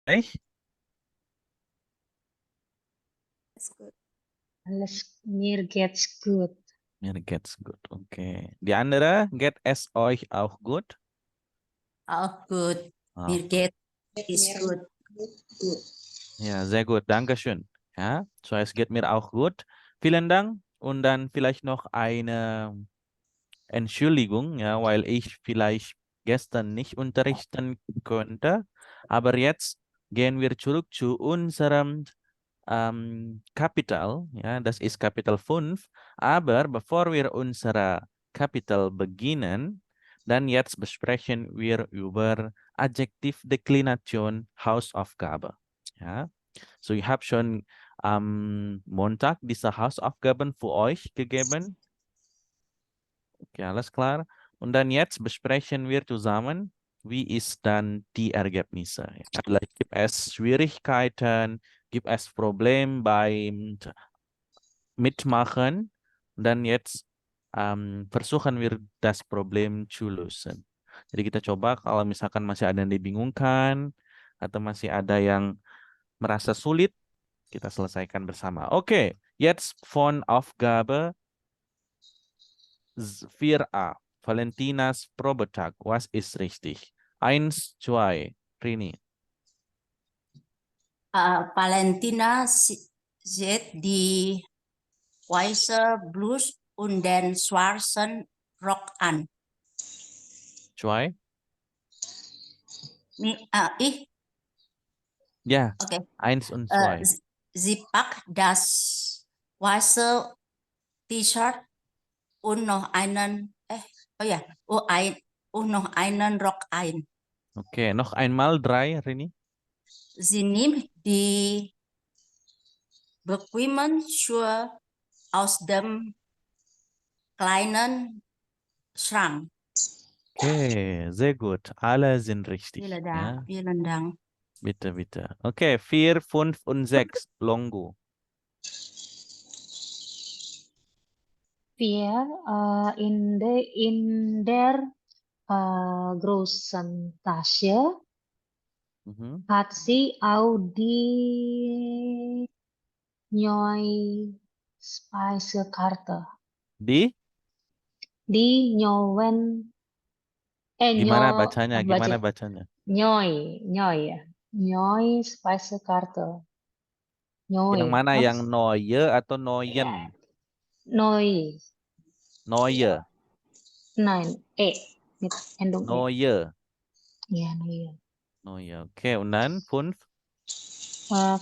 Hey, That's good. Alles mir geht's gut. mir geht's gut. Okay. Die andere, geht es euch auch gut? Auch gut. Ah, Mir geht ist gut. ja, sehr gut. Dankeschön. Ja, so es geht mir auch gut. Vielen Dank. Und dann vielleicht noch eine Entschuldigung, ja, weil ich vielleicht gestern nicht unterrichten konnte. Aber jetzt gehen wir zurück zu unserem Kapital. Ja, das ist Kapital 5. Aber bevor wir unsere Kapital beginnen, dann jetzt besprechen wir über Adjektivdeklination Hausaufgabe. Ja, so ich habe schon am Montag diese Hausaufgaben für euch gegeben. Okay, alles klar. Und dann jetzt besprechen wir zusammen, wie ist dann die Ergebnisse. Ja, vielleicht gibt es Schwierigkeiten, gibt es Probleme beim Mitmachen. Und dann jetzt versuchen wir das Problem zu lösen. Jadi kita coba kalau misalkan masih ada yang dibingungkan atau masih ada yang merasa sulit, kita selesaikan bersama. Oke, jetzt von Aufgabe 4a. Valentinas Probetag. Was ist richtig? 1, 2, Rini. Valentina zieht die weiße Bluse und den schwarzen Rock an. 2. Ich, Ja, okay. 1 und 2. Sie packt das weiße T-Shirt und noch einen, und noch einen Rock ein. Okay, noch einmal 3, Rini. Sie nimmt die bequemen Schuhe aus dem kleinen Schrank. Okay, sehr gut. Alle sind richtig. Vielen Ja, Dank. Vielen Dank. bitte, bitte. Okay, 4, 5 und 6. Longo. Wir in der großen Tasche Mhm. hat sie auch die neue Speisekarte. Di? Die neuen Gimana bacanya? Gimana baca bacanya? nyoy ya. Nyoy Speisekarte. Yang Nyoy. mana? Apa Yang sih? Noye atau Noyen? Noi. Noye. Nein, mit Endung E. Noye. Ja, Noye. Noye. Okay, und dann 5.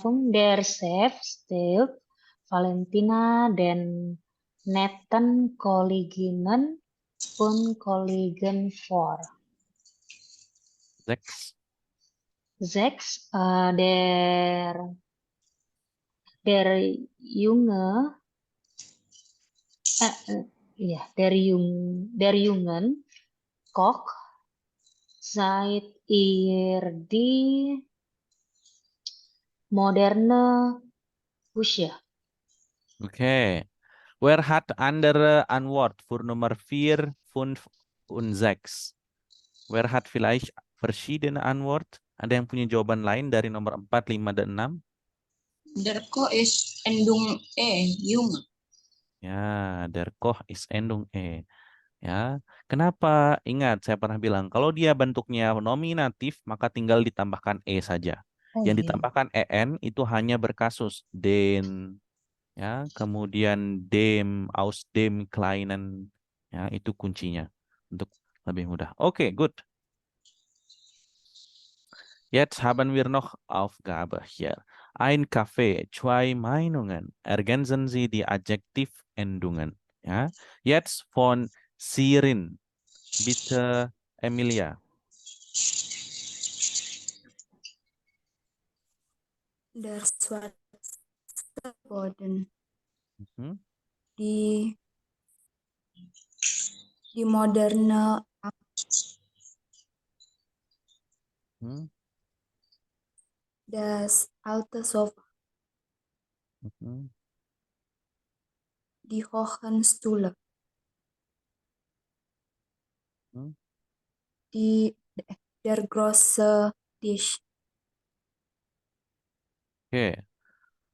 Von der Chef stellt Valentina den netten Kolleginnen und Kollegen vor. 6. 6. Der Junge, der Jungen Koch seit ihr die moderne Küche. Okay. Wer hat andere Antwort für Nummer 4, 5 und 6? Wer hat vielleicht verschiedene Antwort? Ada yang punya jawaban lain dari nomor 4, 5, dan 6? Der Ko is Endung E, Jung. Ya, der Koch ist Endung E. Ya, kenapa? Ingat, saya pernah bilang, kalau dia bentuknya nominatif, maka tinggal ditambahkan E saja. Oh Yang iya. ditambahkan EN itu hanya berkasus. Den, ya, kemudian dem, aus dem Kleinen, ya, itu kuncinya untuk lebih mudah. Oke, good. Jetzt haben wir noch Aufgabe hier. Ein Kaffee, 2 Meinungen. Ergänzen Sie die Adjektivendungen. Ja, jetzt von Sirin. Bitte, Emilia. Der schwarze Boden. Mhm. Die moderne Mhm. das alte Sofa. Mhm. Die hohen Stühle. Mhm. Der große Tisch. Oke.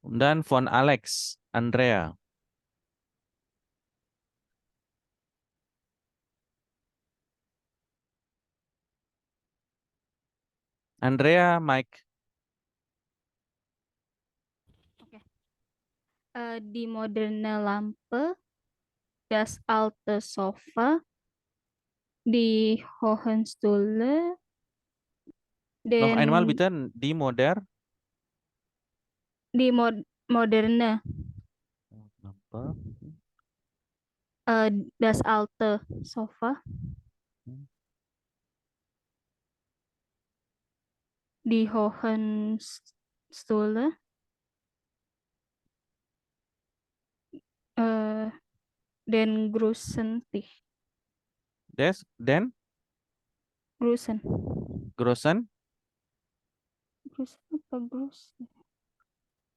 Dan von Alex, Andrea. Andrea, Mike. Die moderne Lampe, das alte Sofa, die hohen Stühle, Noch einmal den bitte, die die moderne, Apa? das alte Sofa, die hohen Stühle, den großen Tisch, Den, großen, Grossen. großen apa großen?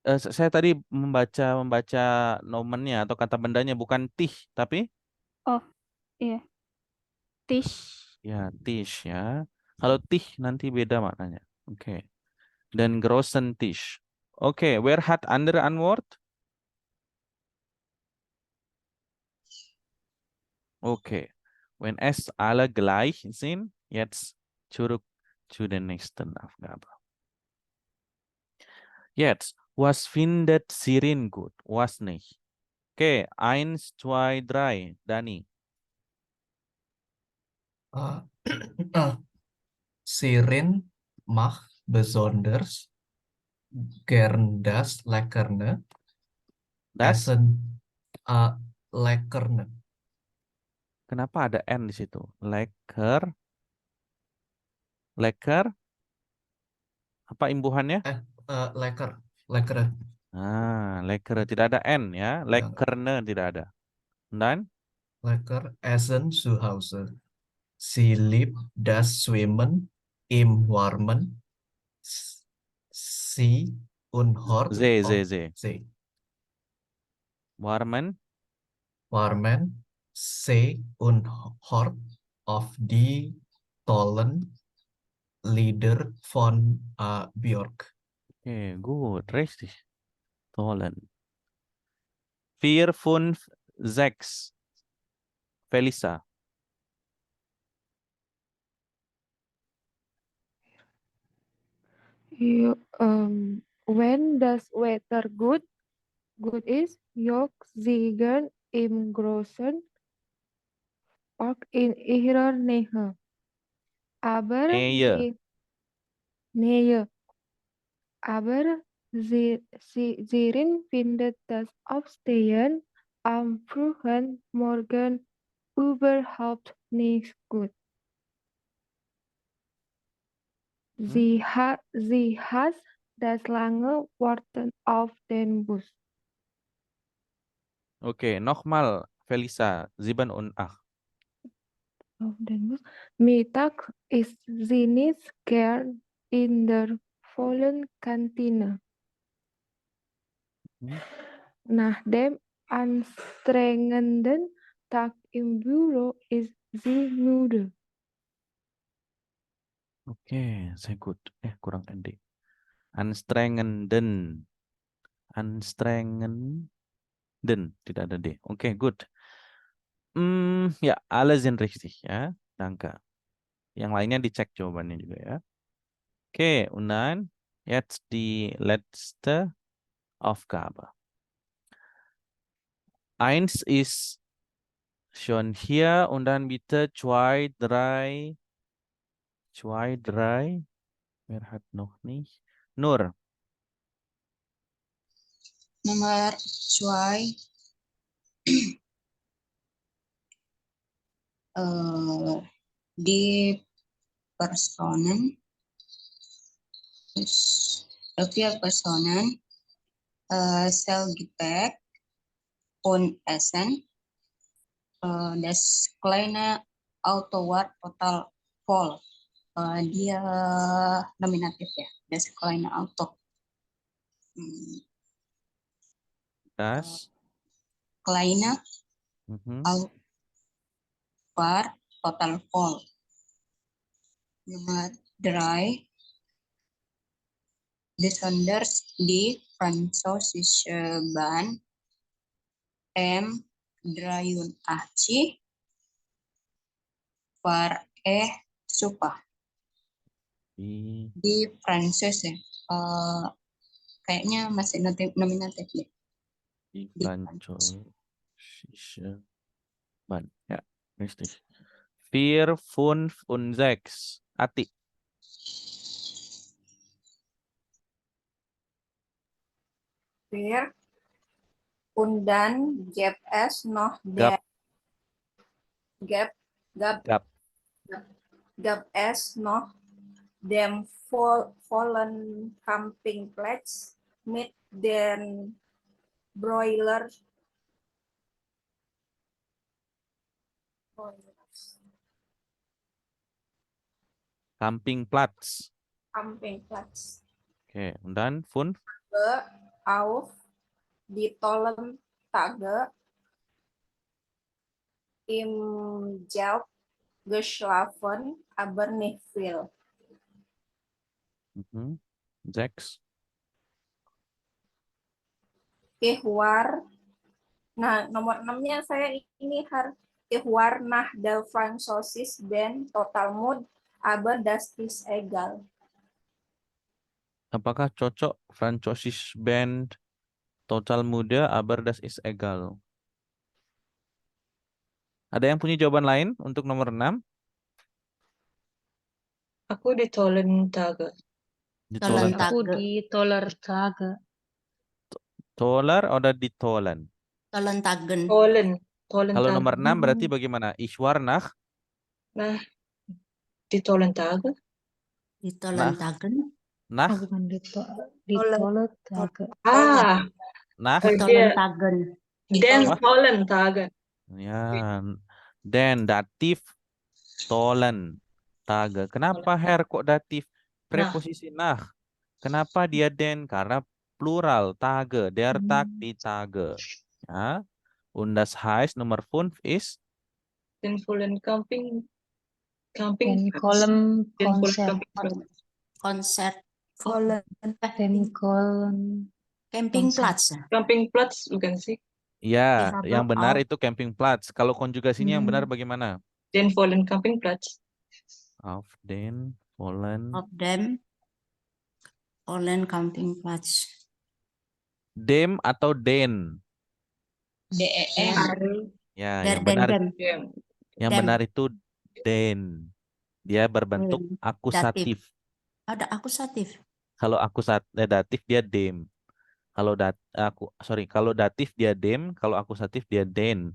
Saya tadi membaca nomennya atau kata bendanya bukan tih, tapi Oh iya, Tisch, ya tish ya. Kalau tih nanti beda maknanya. Oke. Dan grossen Tisch. Oke, wer hat andere Antwort? Oke. Wenn es alle gleich sind, jetzt zurück zu den nächsten Aufgabe. Jetzt, was findet Sirin gut? Was nicht? Oke, 1, 2, 3. Dani. Äh, Sirin macht besonders gern das Leckerne Das, Essen. Leckerne. kenapa ada N di situ? Lekker. Lekker. Apa imbuhannya? Lekker. Lekkere. Lekker. Tidak ada N ya. Lekkerne tidak ada. Dan Lekker Essen zu Hause. Sie liebt das Schwimmen im Warmen See und Hort Z, of Z, Z. See. Warmen. Warmen See und Hort of die tollen Lieder von Björk. Oke, good. Richtig. Tollen. 4, 5, 6. Felisa. When does weather good? Good is York Ziegen im großen Park in ihrer Nähe. Aber Eye. sie Nähe. Aber Sirin findet das Aufstehen am frühen Morgen überhaupt nicht gut. Sie hasst das lange Warten auf den Bus. Oke, nochmal Felisa. 7 und 8. Auf den Bus. Mittag ist sie nicht gern in der vollen Kantine. Nach dem anstrengenden Tag im Büro ist sie müde. Oke, sehr gut. Kurang ND. Anstrengenden. Anstrengenden. Tidak ada D. Oke, good. Ya, alle sind richtig ya. Danke. Yang lainnya dicek jawabannya juga ya. Oke, und dann jetzt die letzte Aufgabe. 1 ist schon hier und dann bitte 2, 3. 2, 3. Wer hat noch nicht? Nur. Nomor 2. Die Personen, vier Personen, Selgepäck und Essen. Das kleine Auto war total voll. Dia nominatif ya, das kleine Auto. Das. Kleine Auto war total voll. Nomor 3. besonders di Französische Bahn M83 var super. Di Di Prancis ya. Kayaknya masih nominatif deh. di Di Französische Bahn. Ya, richtig. 4, 5 und 6. Ati. Wir und dann gibt es noch Gab. gab Gab. es noch den vollen Campingplatz mit den Broiler. Campingplatz. Campingplatz. Oke, und dann 5. Auf die tollen Tage im Zelt geschlafen, aber nicht viel. 6. Nah, nomor 6-nya saya ini Ihwar nach der Französisch Band Total Mood, aber das ist egal. Apakah cocok Französisch Band Total Muda, aber das ist egal? Ada yang punya jawaban lain untuk nomor 6? Aku di Tolen Tage. Di Aku Tolen. di Toler Tage. Toler atau di Tolen? Tolentagen. Tolen Kalau Tage. nomor 6 berarti bagaimana? Ishwar nach Nah, di Tolen Tage. Di Tolentagen. nach Oh, bukan di Toler Tage. Ah, nach dia Tolentagen. Den Wah. Tolen Tage. ya. Dan datif Tolen Tage. Kenapa Herr kok datif? Preposisi nach. Kenapa dia den? Karena plural Tage. Der Tag die Tage. Ja. Und das heißt Nummer 5 ist Den vollen Dan Campingplatz. kolom Den vollen konser. Campingplatz. Konser. Kolon. Dan kolom Campingplatz. Campingplatz bukan sih? ya, Ich habe yang benar auch- itu campingplatz. Kalau konjugasinya yang benar bagaimana? Den vollen Campingplatz. Auf den vollen Of them Olen Campingplatz. dem atau den. DEN. Ya, Der yang benar den. yang dem. benar itu den. Dia berbentuk Den. akusatif. Ada akusatif. Kalau datif dia dem. Kalau kalau datif dia dem, kalau akusatif dia den.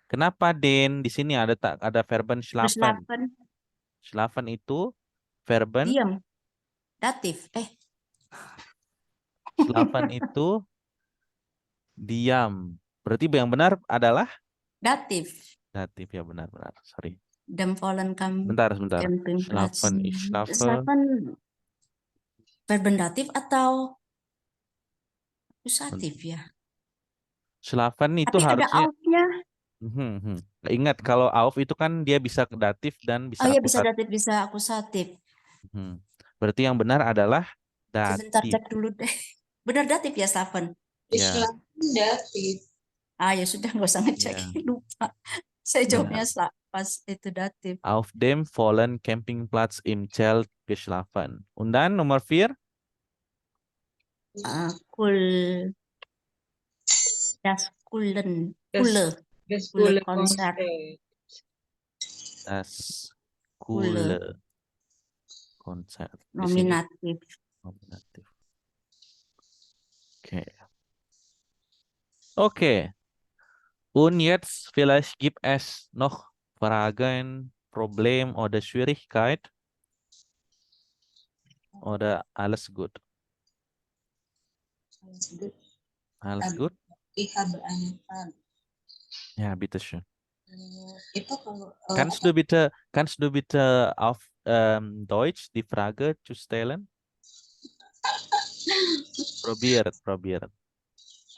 Kenapa den? Di sini ada verben schlafen. Berslapen. Schlafen itu verben Diam. Datif. schlafen itu diam. Berarti yang benar adalah Datif. datif ya, benar-benar. Sorry. Dem vollen Bentar. Campingplatz. Schlafen, ich schlafe. Schlafen verben datif atau akusatif ya? Schlafen itu Tapi ada harusnya auf-nya. Ingat kalau auf itu kan dia bisa datif dan bisa Oh iya, bisa akusatif. datif, bisa akusatif. Berarti yang benar adalah Sebentar datif. cek dulu deh. Benar datif ya, Slaven? Ya. Datif. Ah ya sudah, nggak usah ngecek. Ya. Lupa. Saya jawabnya Benar. pas itu datif. Auf dem vollen Campingplatz im Zelt geschlafen. Und dann Nummer 4. Das Kulle. Das Kulle Kulle Konzert. Das Kulle. Konzert. Di sini Nominatif. nominatif. Okay. Und jetzt vielleicht gibt es noch Fragen, Problem oder Schwierigkeit? Oder alles gut? Alles gut? Ich habe eine Frage. Ja, bitteschön. Itu kalau Kannst du bitte auf Deutsch die Frage zu stellen? Probiert.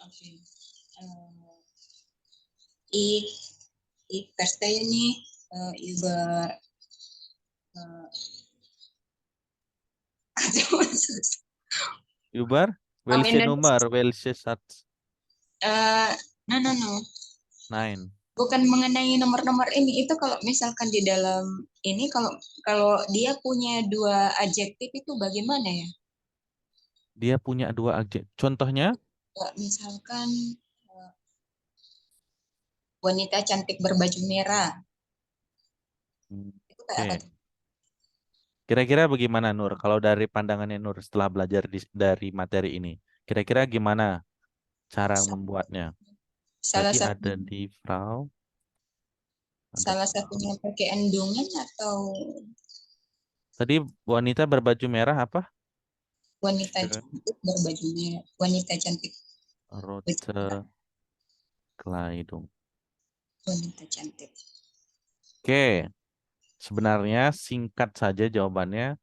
Okay. Ich verstehe nicht über Über welche Kalender. Nummer, welche Satz? No. Nein. Bukan mengenai nomor-nomor ini. Itu kalau misalkan di dalam ini, kalau dia punya 2 adjektif itu bagaimana ya? Dia punya 2 adjektif. Contohnya? Misalkan wanita cantik berbaju merah. Itu kayak apa Oke. tuh? Kira-kira bagaimana Nur? Kalau dari pandangannya Nur setelah belajar dari materi ini, kira-kira gimana cara membuatnya? Salah Berarti satu ada di Frau. Ada salah Frau. satunya pakai endungan atau Tadi wanita berbaju merah apa? wanita Schön, cantik berbaju merah. Wanita cantik rote Kleidung. wanita cantik. Oke, sebenarnya singkat saja jawabannya.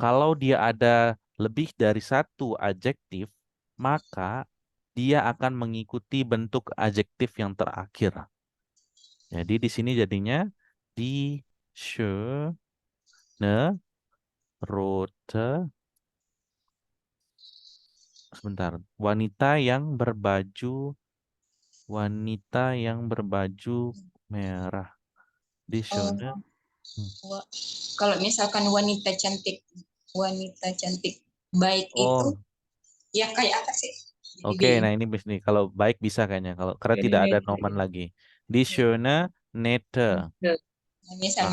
Kalau dia ada lebih dari 1 adjektif, maka dia akan mengikuti bentuk adjektif yang terakhir. Jadi di sini jadinya die schöne rote, sebentar, wanita yang berbaju merah. Die Oh, schöne. kalau misalkan wanita cantik baik itu Oh, ya kayak apa sih? Jadi oke. bingung. Nah ini nih kalau baik bisa kayaknya karena tidak ada nomen lagi. Die schöne nette. Misal.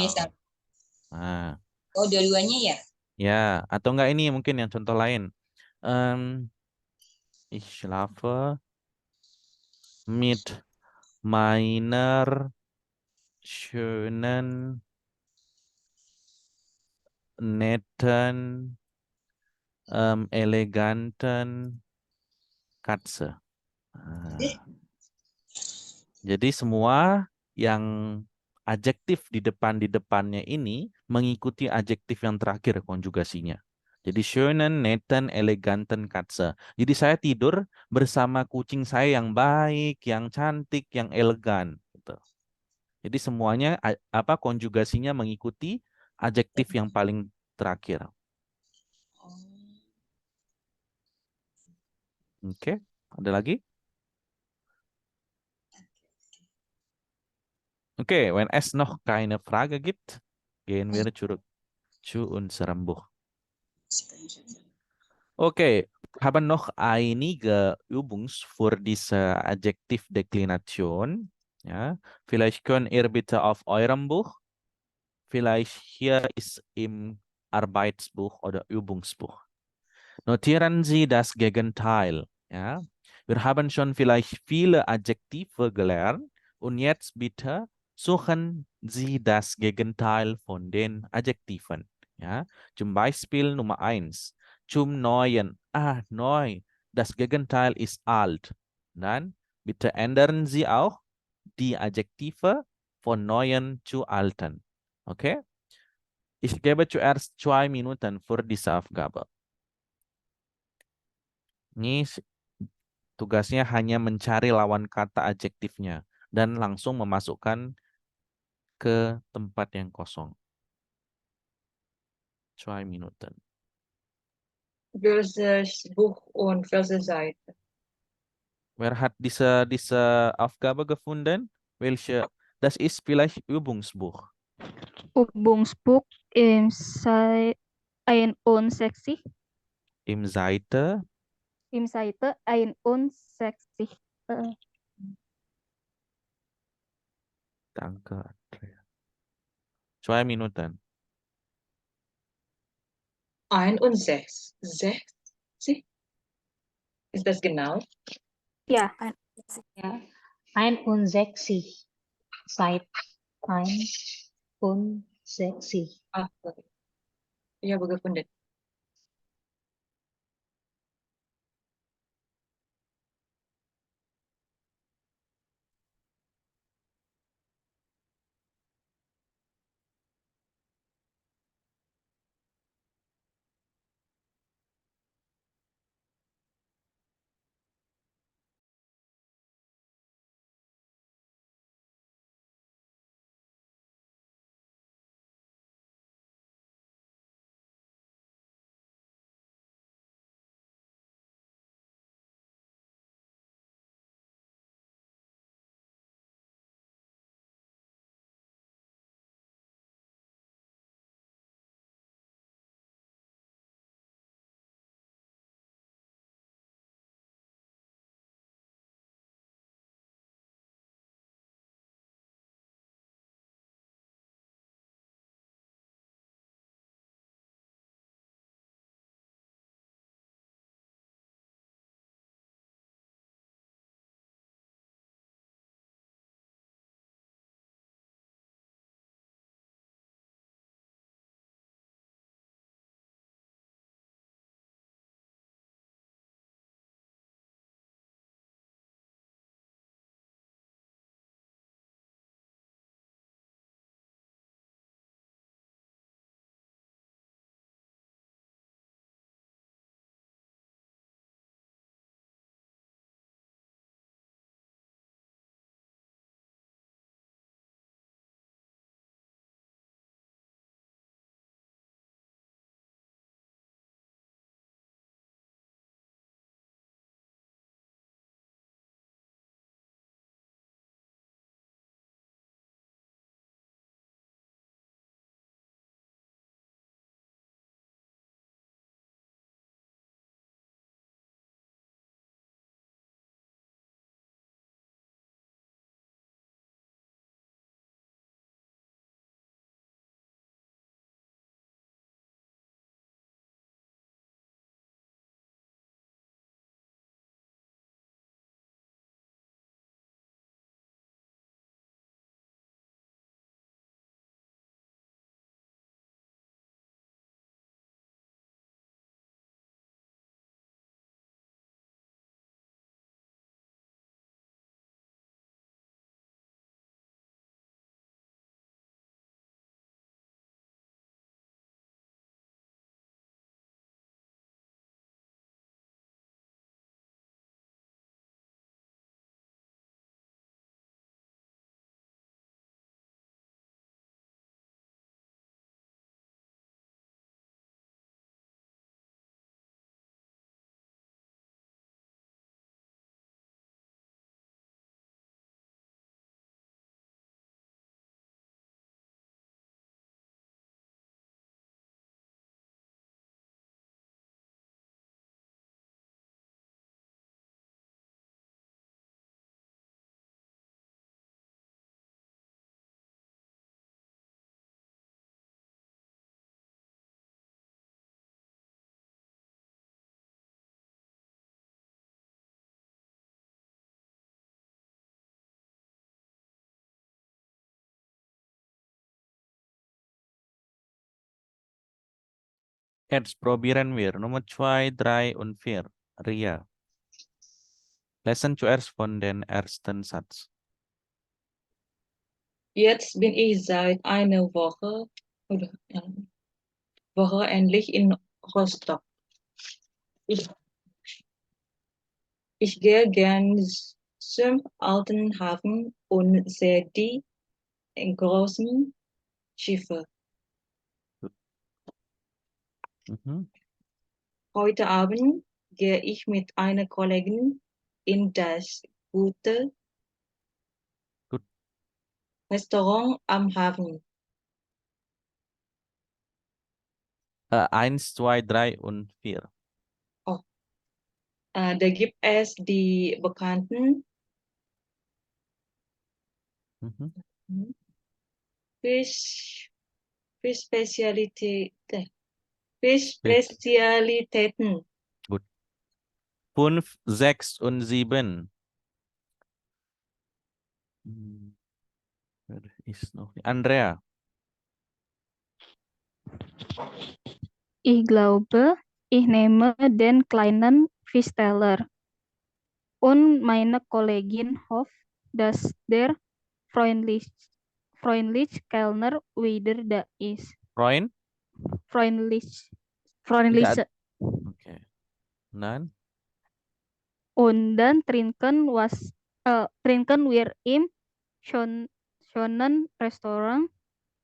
Nah, Oh, dua-duanya ya? ya, atau enggak ini mungkin yang contoh lain. Ich schlafe mit meiner schönen, netten, eleganten Katze. Nah, jadi semua yang adjektif di depannya ini mengikuti adjektif yang terakhir konjugasinya. Jadi schönen, netten, eleganten Katze. Jadi saya tidur bersama kucing saya yang baik, yang cantik, yang elegan. Gitu. Jadi semuanya konjugasinya mengikuti adjektif yang paling terakhir. Oke, ada lagi? Oke, wenn es noch keine Frage gibt, gehen wir zurück zu unserem Buch. Okay, haben noch einige Übungs für diese Adjektivdeklination. Ja, vielleicht könnt ihr bitte auf eurem Buch, vielleicht hier ist im Arbeitsbuch oder Übungsbuch. Notieren Sie das Gegenteil. Ja, wir haben schon vielleicht viele Adjektive gelernt und jetzt bitte suchen Sie das Gegenteil von den Adjektiven. Ja, zum Beispiel Nummer 1. Zum Neuen. Neu. Das Gegenteil ist alt. Dann bitte ändern Sie auch die Adjektive von Neuen zu Alten. Okay? Ich gebe zuerst 2 Minuten für diese Aufgabe. Ini tugasnya hanya mencari lawan kata adjektifnya dan langsung memasukkan ke tempat yang kosong. 2 Minuten. Welches Buch und welche Seite? Wer hat diese Aufgabe gefunden? Welche? Das ist vielleicht Übungsbuch. Übungsbuch im Seite 61. Im Seite. 61. Danke, Andrea. 2 Minuten. 61. 60? Ist das genau? Ja, Ja. 61. Seit 61. Sorry. Ich habe gefunden. Jetzt probieren wir. Nummer 2, 3 und 4. Ria. Lesen zuerst von den ersten Satz. Jetzt bin ich seit einer Woche oder Woche endlich in Rostock. Ich gehe gern zum alten Hafen und sehe die großen Schiffe. Mhm. Heute Abend gehe ich mit einer Kollegin in das gute Gut. Restaurant am Hafen. 1, 2, 3 und 4. Da gibt es die bekannten Mhm. Fisch, Fischspezialitäten. Fischspezialitäten. Gut. 5, 6 und 7. Wer ist noch? Andrea. Ich glaube, ich nehme den kleinen Fischteller und meine Kollegin hofft, dass der freundlich Kellner wieder da ist. Freund? Freundlich. Tidak. Oke. Dan Und dann trinken wir im schönen Restaurant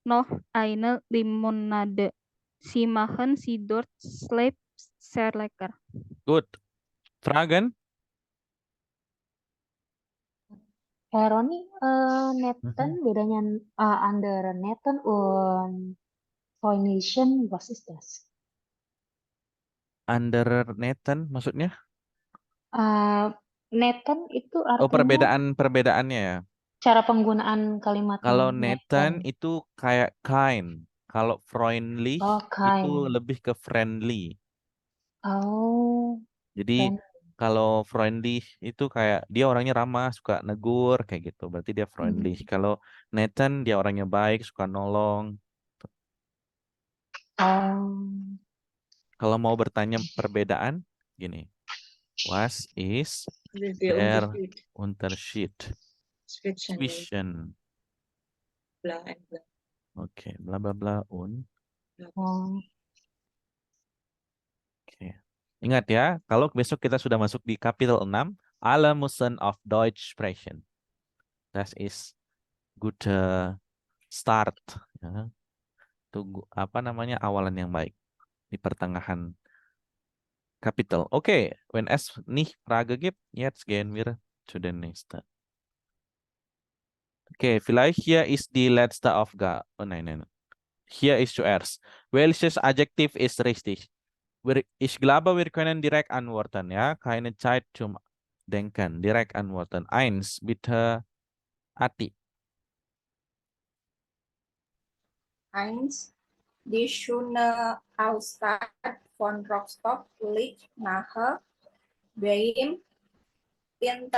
noch eine Limonade. Sie machen sie dort selbst sehr lecker. gut. Fragen? Ronnie, Nathan, bedanya under Nathan und Foundation, was ist das? Under Nathan maksudnya? Nathan itu Oh, artinya perbedaannya ya. cara penggunaan kalimatnya. Kalau Nathan itu kayak kind. Kalau Freundlich Oh, itu kind. lebih ke friendly. Oh, Jadi friend. kalau Freundlich itu kayak dia orangnya ramah, suka negur kayak gitu. Berarti dia Freundlich. Kalau Nathan dia orangnya baik, suka nolong. Oh, Kalau mau bertanya perbedaan, gini. Was is Der der Unterschied Unterschied zwischen zwischen? bla und bla. Oke, bla bla bla und. oh. Oke. Ingat ya, kalau besok kita sudah masuk di kapitel 6, Alle müssen auf Deutsch sprechen. Das ist good start. Ya. Tunggu apa namanya awalan yang baik di pertengahan kapitel. Oke, wenn es nicht Frage gibt, jetzt gehen wir zu den nächsten. Okay, vielleicht hier ist die letzte Aufgabe. Oh nein, nein. Hier ist zuerst. Welches Adjektiv ist richtig? Ich glaube, wir können direkt antworten, ja. Keine Zeit zum Denken. Direkt antworten. 1, bitte, Ati. 1. Die schöne Altstadt von Rostock liegt nahe beim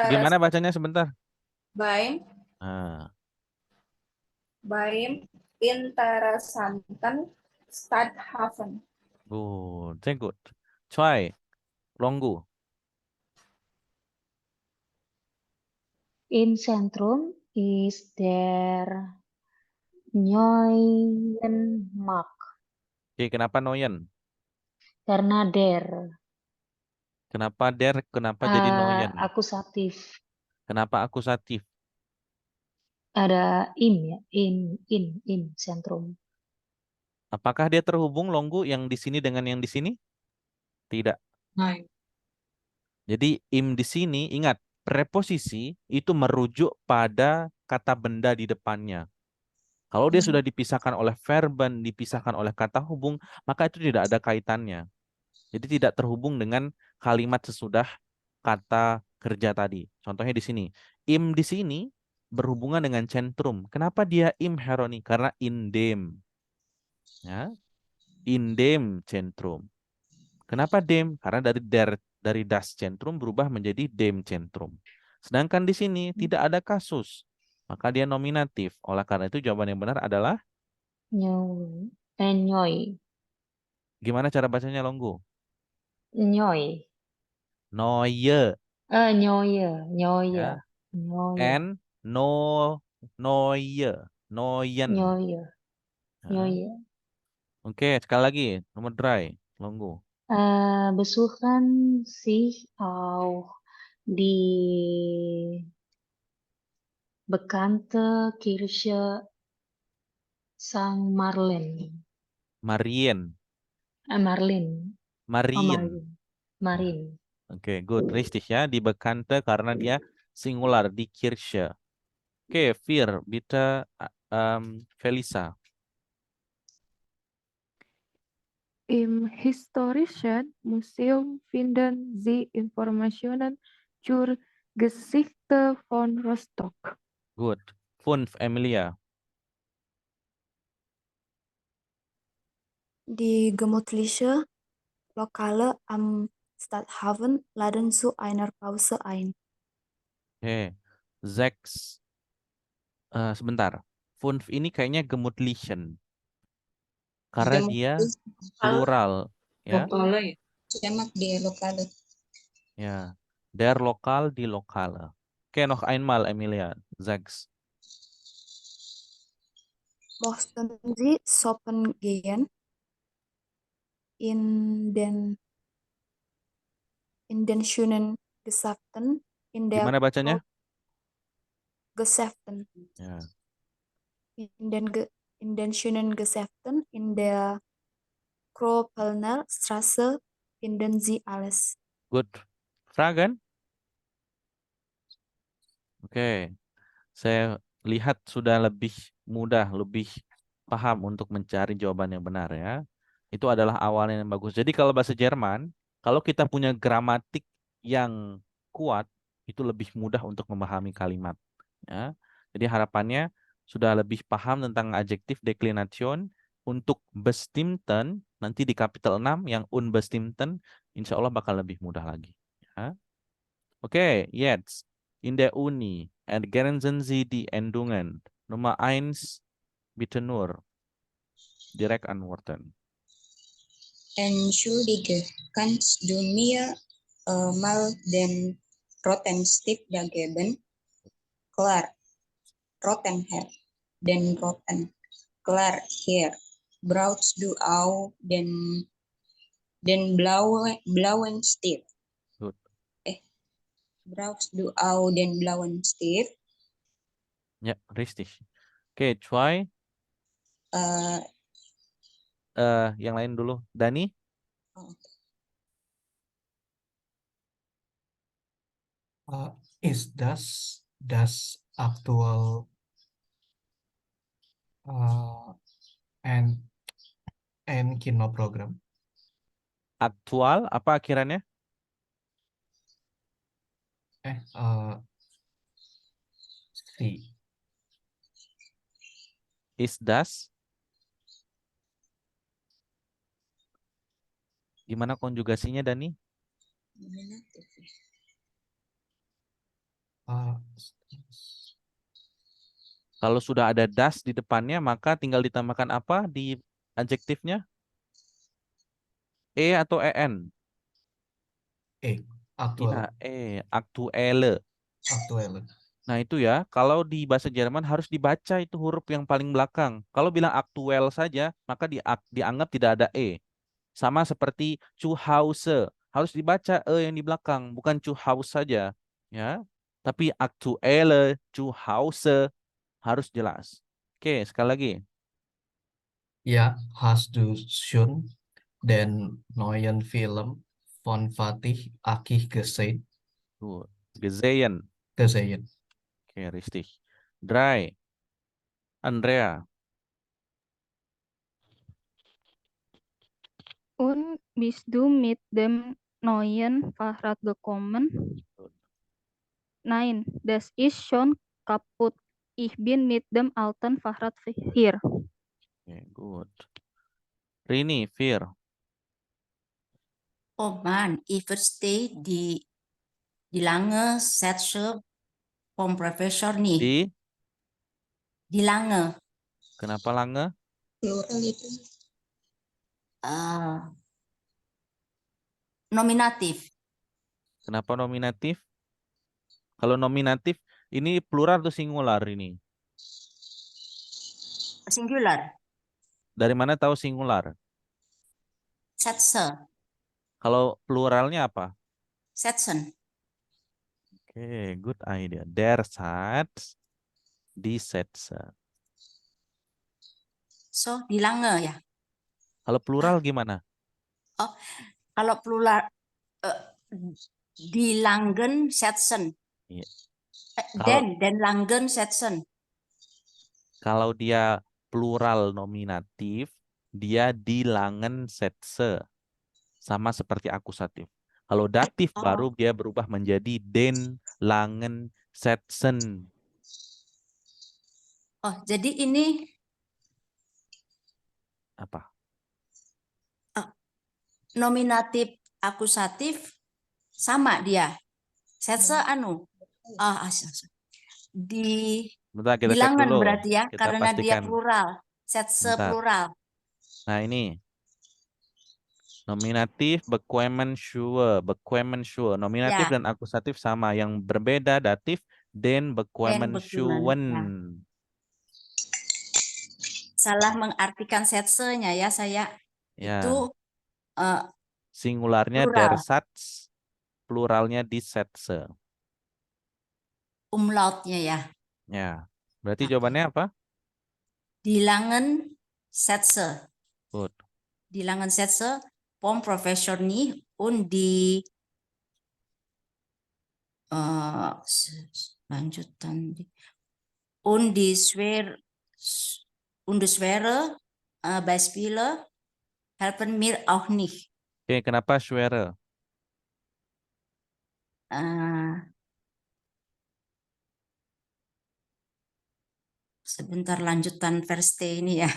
Gimana bacanya sebentar? beim interessanten Stadthafen. Gut, sehr gut. 2, Longgu. In Centrum is der Neuenmarkt. Oke, kenapa Noyen? Karena der Kenapa der? Kenapa jadi Noyen? akusatif. Kenapa akusatif? Ada in ya, in Centrum. Apakah dia terhubung Longgu yang di sini dengan yang di sini? Tidak. Nein. Jadi im di sini, ingat, preposisi itu merujuk pada kata benda di depannya. Kalau dia sudah dipisahkan oleh verben, dipisahkan oleh kata hubung, maka itu tidak ada kaitannya. Jadi tidak terhubung dengan kalimat sesudah kata kerja tadi. Contohnya di sini. Im di sini berhubungan dengan centrum. Kenapa dia im Heroni? Karena indem. Ya. Indem centrum. Kenapa dem? Karena dari das centrum berubah menjadi dem centrum. Sedangkan di sini tidak ada kasus. Maka dia nominatif. Oleh karena itu jawaban yang benar adalah Nyoi. Gimana cara bacanya Longgu? Nyoy. Neue Nyoye. Nyoye. ya. Nyoye. And no neue. Neuen. Nyoye. Ya. Nyoye. Oke, sekali lagi. Nomor dry. Longgu. Besuchen sich auch die bekannte Kirche St. Marlen. Marien. Marlin. Oh, Marien. Marin. Marin. Oke, good. Richtig ya. Di Bekannte karena dia singular di Kirche. Oke, Fir, bitte Felisa. Im Historischen Museum finden Sie Informationen zur Geschichte von Rostock. Good. Fünf, Emilia. Die gemütliche Lokale am Stadthafen laden zu einer Pause ein. Oke. Sechs. Sebentar. Fünf ini kayaknya gemutlichen. Karena dia plural. Ya. Lokale ya. Jamak di lokale. Ya. Der lokal di lokale. Oke, noch einmal, Emilia. Sechs. Möchten Sie shoppen gehen? In den schönen Geschäften in der Gimana bacanya? Geschäften Ya. in den schönen Geschäften in der Kropelner Straße finden Sie alles. Good. Fragen? Oke. Saya lihat sudah lebih mudah, lebih paham untuk mencari jawaban yang benar ya. Itu adalah awalnya yang bagus. Jadi kalau bahasa Jerman, kalau kita punya gramatik yang kuat, itu lebih mudah untuk memahami kalimat. Ya. Jadi harapannya sudah lebih paham tentang adjektif Deklination untuk bestimmten, nanti di kapitel 6 yang unbestimmten, insya Allah bakal lebih mudah lagi. Ya. Oke, jetzt in der Uni ergänzen Sie die Endungen. Nummer 1, bitte nur direkt antworten. Entschuldige, kannst du mir mal den roten Stift da geben? Klar, roten her. Den roten. Klar, hier. Brauchst du auch den blauen Stift? Gut. Brauchst du auch den blauen Stift? Ja, richtig. Oke, Choi. Yang lain dulu. Dani? Is das aktual and Kino program? Aktual apa akhirannya? Si. Is das? Gimana konjugasinya, Dani? Kalau sudah ada das di depannya, maka tinggal ditambahkan apa di adjektifnya? E atau en? Aktual. Ya, aktuelle. Aktuelle. Nah itu ya, kalau di bahasa Jerman harus dibaca itu huruf yang paling belakang. Kalau bilang aktuell saja, maka dianggap tidak ada E. Sama seperti zu Hause, harus dibaca E yang di belakang, bukan zu Haus saja. Ya, tapi aktuelle, zu Hause harus jelas. Oke, sekali lagi. Ja, hast du schon den neuen Film von Fatih Akih gesehen? Gesehen. Gesehen. Oke, richtig. Dry. Andrea. Und bist du mit dem neuen Fahrrad gekommen? Nein, das ist schon kaputt. Ich bin mit dem alten Fahrrad hier. Okay, gut. Rini, Fir. Oh man, ich verstehe die lange Sätze vom Professor nicht. Die lange. Kenapa lange? Plural itu. Nominatif. Kenapa nominatif? Kalau nominatif ini plural atau singular ini? Singular. Dari mana tahu singular? Sätze. Kalau pluralnya apa? Sätzen. Oke, good idea. Der Satz, die Sätze. So, die lange ya. Kalau plural gimana? Oh, kalau plural die langen Sätzen. Iya. Den langen Sätzen. Kalau dia plural nominatif, dia die langen Sätze. Sama seperti akusatif. Kalau datif baru dia berubah menjadi den langen Sätzen. Oh, jadi ini Apa? Nominatif akusatif sama dia. Sätze Bentar, kita cek bilangan dulu. berarti ya, Kita karena dia pastikan. plural. Sätze Bentar. plural. Nah ini. Nominatif, bequemen sure. Nominatif Ya. dan akusatif sama. Yang berbeda datif, den bequemen bequemen, ya. Salah mengartikan Sätze-nya ya saya. Ya. Itu singularnya plural. der Satz, pluralnya die Sätze. Umlautnya ya. Ya. Berarti jawabannya apa? Die langen Sätze. Good. Die langen Sätze vom Professor nie und die lanjutan und die schwere Beispiele helfen mir auch nicht. Oke, kenapa schwere? Sebentar lanjutan verste ini ya.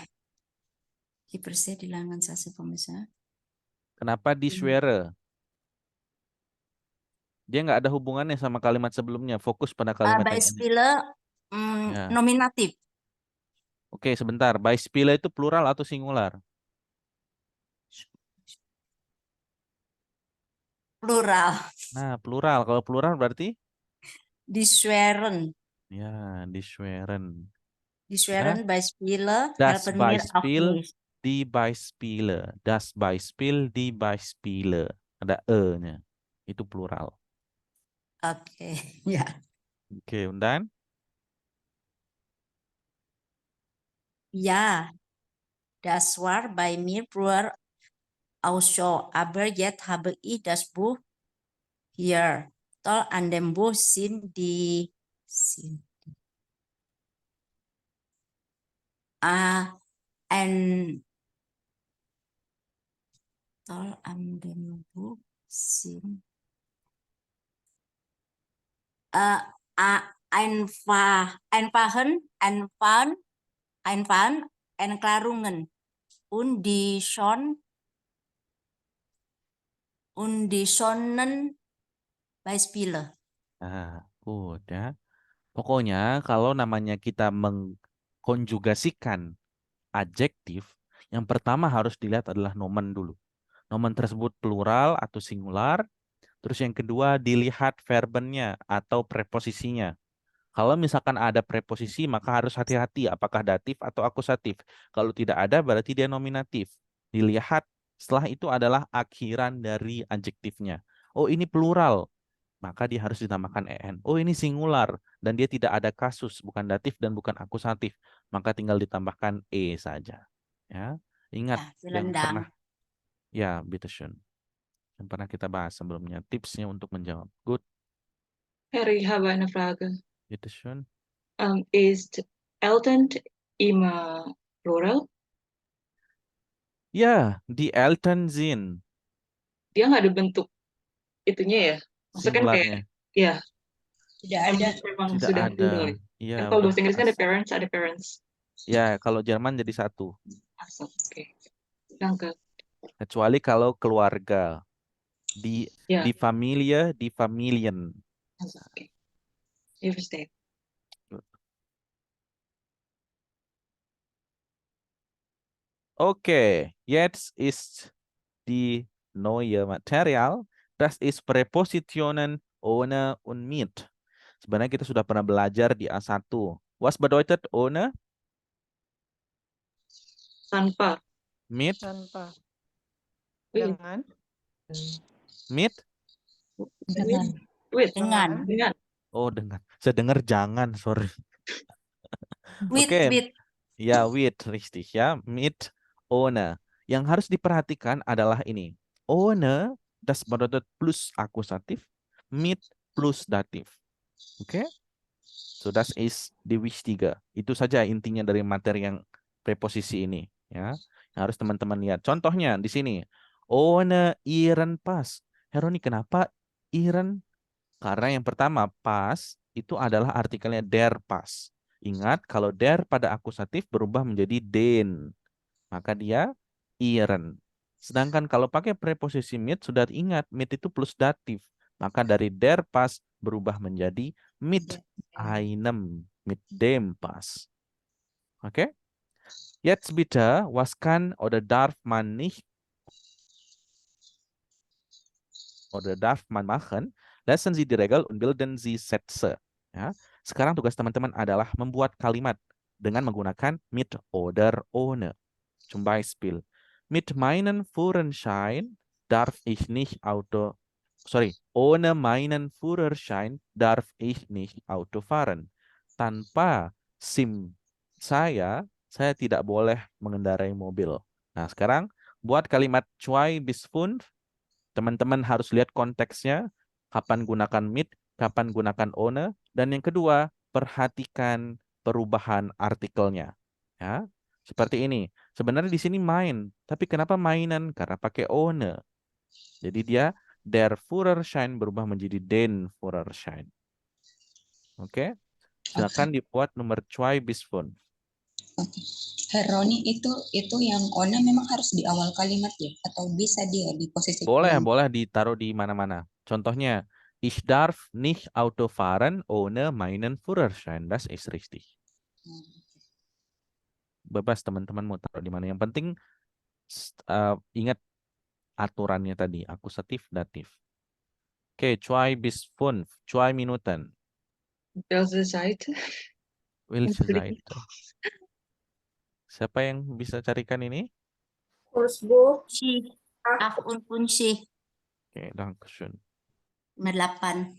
Die verste die langen Sätze pemirsa. Kenapa die schwere? Dia nggak ada hubungannya sama kalimat sebelumnya. Fokus pada kalimat yang ini. Beispiele Ya. nominatif. Oke, sebentar. Beispiele itu plural atau singular? Plural. Nah, plural. Kalau plural berarti? Die schweren. Ya, die schweren. Die schweren Beispiele Das helfen mir auch Beispiel, nicht. die Beispiele. Das Beispiel, die Beispiele. Ada e-nya. Itu plural. Oke, ya. Oke, und dann? Ja, das war bei mir früher auch so, aber jetzt habe ich das Buch hier. Toll an dem Buch sind die toll an dem Buch sind Erklärungen und die schönen Beispiele. Nah, udah. Pokoknya kalau namanya kita mengkonjugasikan adjektif, yang pertama harus dilihat adalah nomen dulu. Nomen tersebut plural atau singular. Terus yang kedua dilihat verbennya atau preposisinya. Kalau misalkan ada preposisi maka harus hati-hati apakah datif atau akusatif. Kalau tidak ada berarti dia nominatif. Dilihat setelah itu adalah akhiran dari adjektifnya. Oh ini plural, maka dia harus ditambahkan en. Oh ini singular dan dia tidak ada kasus, bukan datif dan bukan akusatif, maka tinggal ditambahkan e saja. Ya, ingat yang pernah ya, bitteschön. Yang pernah kita bahas sebelumnya, tipsnya untuk menjawab. Good. Herr, ich habe eine Frage. Bitteschön. Ist Eltern immer plural? Ya, die Eltern sind. Dia nggak ada bentuk itunya ya? Maksudnya kan kayak, ya. Tidak ada. Memang Tidak sudah ada. plural. Iya, Kan kalau udah bahasa Inggris kan pas. ada parents. Ya, kalau Jerman jadi satu. Oke. Danke. Kecuali kalau keluarga. Di Familie, di Familien. Oke. Ich verstehe. Okay, jetzt ist die neue Material. Das ist Präpositionen ohne und mit. Sebenarnya kita sudah pernah belajar di A1. Was bedeutet ohne? Tanpa. Mit? Tanpa. With. Dengan. Mit? Dengan. With. Dengan. Dengan. Oh, dengan. Saya dengar jangan, sorry. With, Oke, with. ya with, richtig ya. Mit, ohne. Yang harus diperhatikan adalah ini. Ohne, das bedeutet plus akusatif. Mit plus datif. Oke? So das ist die wichtige. Itu saja intinya dari materi yang preposisi ini, ya. Yang harus teman-teman lihat. Contohnya di sini. Ohne ihren Pass. Heroni, kenapa ihren? Karena yang pertama, Pass itu adalah artikelnya der Pass. Ingat, kalau der pada akusatif berubah menjadi den. Maka dia ihren. Sedangkan kalau pakai preposisi mit, sudah ingat, mit itu plus datif. Maka dari der Pass berubah menjadi mit einem, mit dem Pass. Oke? Jetzt bitte, was kann oder darf man nicht oder darf man machen? Lesen Sie die Regel und bilden Sie Sätze. Ya. Sekarang tugas teman-teman adalah membuat kalimat dengan menggunakan mit oder ohne. Zum Beispiel, mit meinen Führerschein darf ich nicht ohne meinen Führerschein darf ich nicht Auto fahren. Tanpa SIM saya tidak boleh mengendarai mobil. Nah, sekarang buat kalimat zwei bis fünf, teman-teman harus lihat konteksnya, kapan gunakan mit, kapan gunakan ohne, dan yang kedua, perhatikan perubahan artikelnya. Ya, seperti ini. Sebenarnya di sini main, tapi kenapa mainan? Karena pakai ohne. Jadi dia der Führerschein berubah menjadi den Führerschein. Oke? Silakan dibuat nomor 2 bis 5. Oke. Heroni itu yang ona memang harus di awal kalimat ya, atau bisa dia di posisi Boleh yang ditaruh di mana-mana. Contohnya, ich darf nicht Auto fahren ohne meinen Führerschein. Das ist richtig. Bebas teman-teman mau taruh di mana. Yang penting ingat aturannya tadi, akusatif, datif. Oke, 2 bis 5, 2 Minuten. Welche Seite? Welche Seite? Siapa yang bisa carikan ini? Kursbuch Si. Af und Punsi. Oke, dankeschön. 8.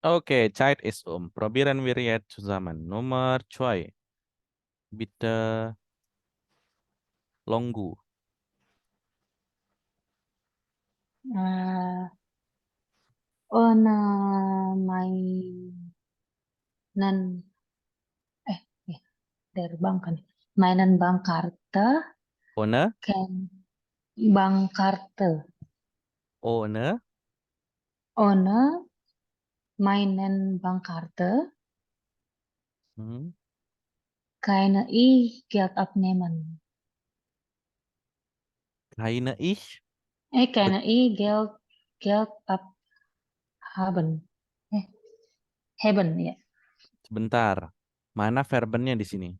Oke, Zeit ist Probieren wir jetzt zusammen. Nomor 2. Bitte Longgu. Mainan ya, dari bank kan. Mainan Bankkarte Ohne, kan Bankkarte. ohne, Ohne mainan Bankkarte hmm, keine ich Geld abnehmen. keine ich. Keine ich Geld abhaben. Haben ya. Sebentar. Mana verbennya di sini?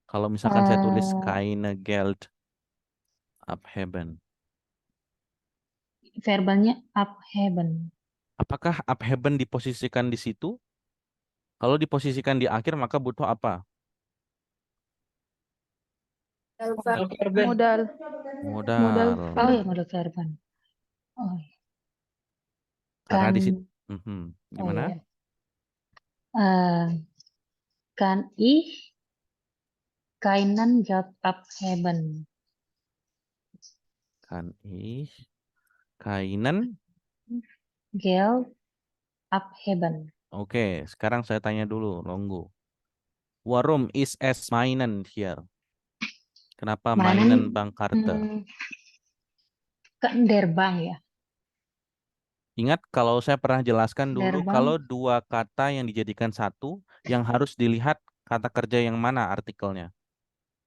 Kalau misalkan saya tulis Eh, keine Geld abheben. Verbalnya abhaben. Apakah abheben diposisikan di situ? Kalau diposisikan di akhir maka butuh apa? Modal verben. Modal. Modal. Oh ya, modal verban. Oh ya. Karena di Kan, situ. oh Gimana? ya. Kan ich keinen Geld abheben. Kan ich keinen. Geld abheben. Oke, sekarang saya tanya dulu, Longgu. Warum ist es meinen here? Kenapa meinen Bankkarte? Kan der Bank ya. Ingat kalau saya pernah jelaskan dulu, Der kalau Bank. dua kata yang dijadikan satu, yang harus dilihat kata kerja yang mana artikelnya?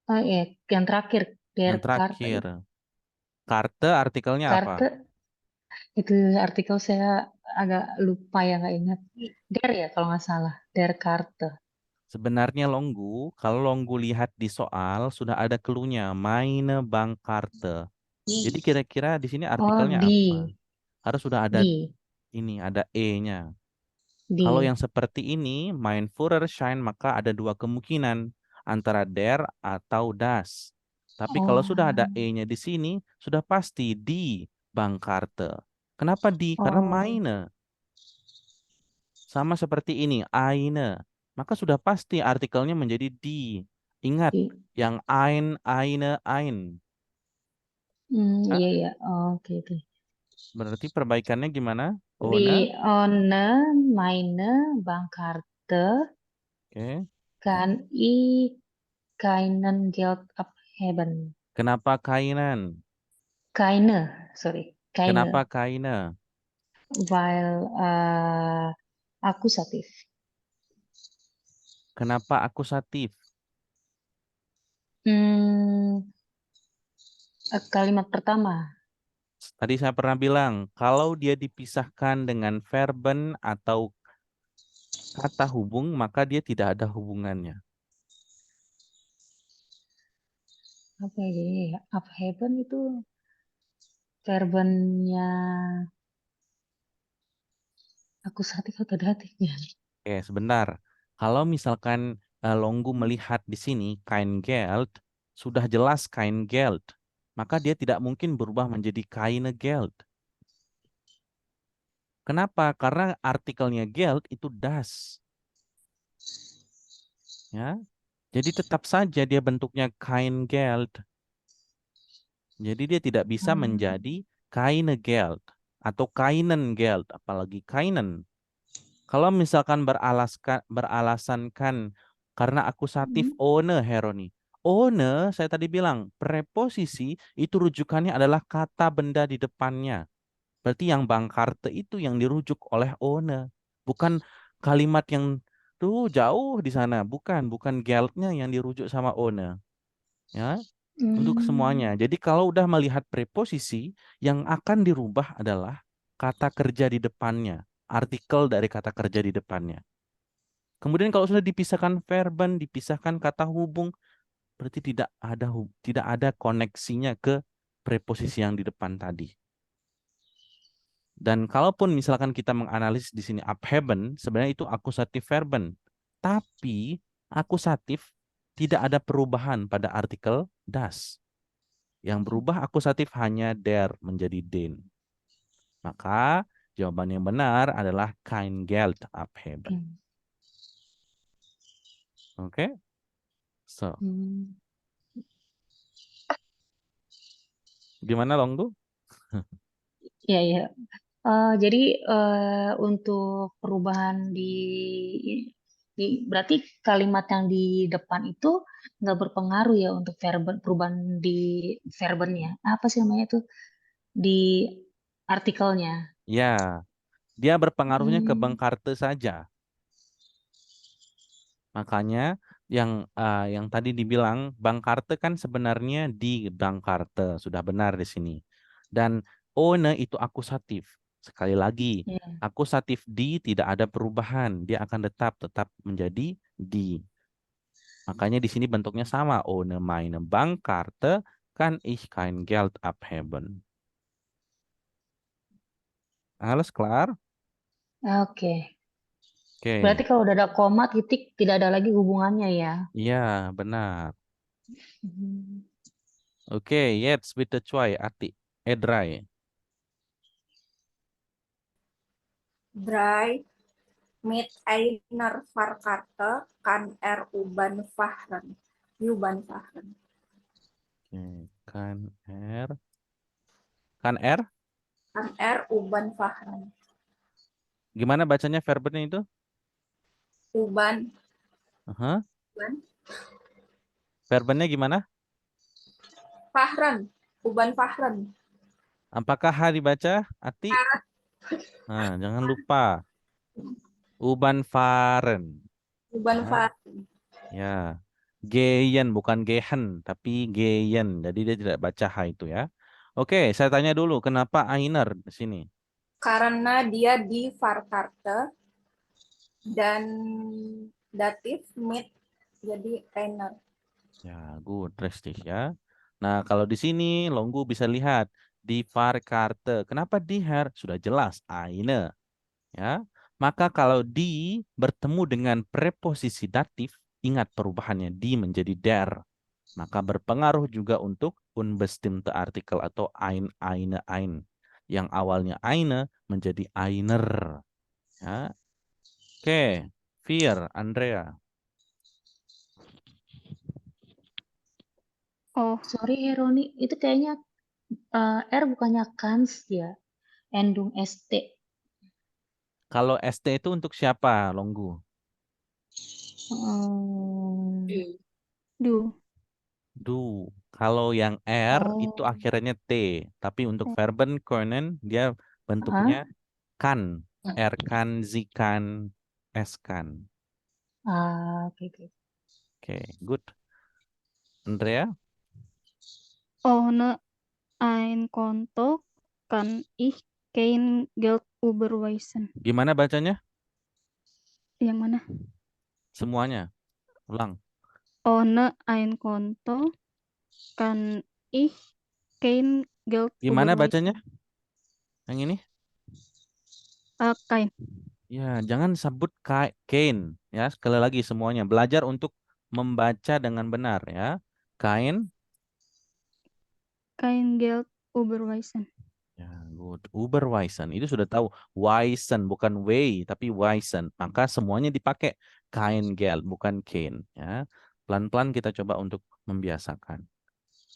Oh iya, yang terakhir der Yang terakhir. Karte artikelnya apa? Karte itu artikel saya agak lupa ya, nggak ingat. Der ya kalau nggak salah, der Karte. Sebenarnya Longgu, kalau Longgu lihat di soal, sudah ada clue-nya, meine Bankkarte. Jadi kira-kira di sini artikelnya di. apa? Harus sudah ada Di. ini, ada E-nya. Di. Kalau yang seperti ini, mein Führerschein, maka ada dua kemungkinan, antara der atau das. Tapi kalau sudah ada E-nya di sini, sudah pasti di Bankkarte. Kenapa di? Karena meine. Sama seperti ini, eine. Maka sudah pasti artikelnya menjadi di. Ingat, Di. yang ein, eine, ein. Iya ya, oke. Berarti perbaikannya gimana? Di ohne meine Bankkarte Oke. kan ich keinen Geld abheben. Kenapa kainan? Sorry, Kenapa kaina? weil akusatif. Kenapa akusatif? Kalimat pertama. Tadi saya pernah bilang, kalau dia dipisahkan dengan verben atau kata hubung, maka dia tidak ada hubungannya. Apa ya? Abheben itu verbennya akusatif atau datifnya? Oke, sebentar. Kalau misalkan Longgu melihat di sini kein Geld, sudah jelas kein Geld, maka dia tidak mungkin berubah menjadi keine Geld. Kenapa? Karena artikelnya Geld itu das. Ya. Jadi tetap saja dia bentuknya kein Geld. Jadi dia tidak bisa menjadi keine Geld atau keinen Geld, apalagi keinen. Kalau misalkan beralasankan karena akusatif ohne Heroni. Ohne, saya tadi bilang, preposisi itu rujukannya adalah kata benda di depannya. Berarti yang Bankkarte itu yang dirujuk oleh ohne. Bukan kalimat yang tuh jauh di sana. Bukan Geldnya yang dirujuk sama ohne. Ya, untuk semuanya. Jadi kalau udah melihat preposisi, yang akan dirubah adalah kata kerja di depannya. Artikel dari kata kerja di depannya. Kemudian kalau sudah dipisahkan verben, dipisahkan kata hubung, berarti tidak ada koneksinya ke preposisi yang di depan tadi. Dan kalaupun misalkan kita menganalisis di sini abheben, sebenarnya itu akusatif verben. Tapi akusatif tidak ada perubahan pada artikel das. Yang berubah akusatif hanya der menjadi den. Maka Jawaban yang benar adalah kein Geld abheben. Oke? So, Hmm. gimana Longgu? Ya, ya. Jadi untuk perubahan berarti kalimat yang di depan itu nggak berpengaruh ya untuk verben, perubahan di verbennya. Apa sih namanya itu di artikelnya? Ya, dia berpengaruhnya ke Hmm. Bangkarte saja. Makanya yang tadi dibilang Bangkarte kan sebenarnya di Bangkarte, sudah benar di sini. Dan ohne itu akusatif. Sekali lagi, Ya. akusatif di tidak ada perubahan, dia akan tetap menjadi di. Makanya di sini bentuknya sama, ohne meine Bankkarte kann ich kein Geld abheben. Alles klar? Oke. Oke. Berarti kalau udah ada koma, titik, tidak ada lagi hubungannya ya. Iya, benar. Hmm. Oke, jetzt bitte zwei, Ati. Drei. Drei mit einer Fahrkarte kann U-Bahn fahren. U-Bahn fahren. Oke, kan R. Kan R? Kann U-Bahn fahren. Gimana bacanya verbennya itu? U-Bahn. Aha. U-Bahn. Verbennya gimana? Fahren. U-Bahn fahren. Apakah H dibaca, Ati? Nah, jangan lupa. U-Bahn fahren. U-Bahn Ya. fahren. Ya. Gehen, bukan gehen, tapi gehen. Jadi dia tidak baca H itu ya. Oke, saya tanya dulu, kenapa Einer di sini? Karena dia di Fahrkarte dan datif mit jadi einer. Ya, good, richtig ya. Nah, kalau di sini Longgu bisa lihat di Fahrkarte. Kenapa di her? Sudah jelas, eine. Ya. Maka kalau di bertemu dengan preposisi datif, ingat perubahannya di menjadi der. Maka berpengaruh juga untuk unbestimmte artikel atau eine. Yang awalnya eine menjadi einer. Ya. Oke, Fir, Andrea. Oh, Sorry Heroni, itu kayaknya R bukannya kans ya, endung ST. Kalau ST itu untuk siapa, Longgu? Hmm. du. Du. Kalau yang R itu Oh. akhirnya T. Tapi untuk verben können dia Hah? bentuknya kan. R kan, Z kan, S kan. Oke, oke. Oke, good. Andrea? Ohne ein Konto kann ich kein Geld überweisen. Gimana bacanya? Yang mana? Semuanya. Ulang. Ohne ein Konto kann ich kein Geld Gimana überweisen. bacanya? Yang ini? Kein. Ya, jangan sebut kain. Ya, sekali lagi semuanya. Belajar untuk membaca dengan benar ya. Kain. Kein Geld überweisen. Ya, good. Überweisen. Itu sudah tahu. Weisen, bukan way, tapi weisen. Maka semuanya dipakai kein Geld, bukan kein. Ya. Pelan-pelan kita coba untuk membiasakan.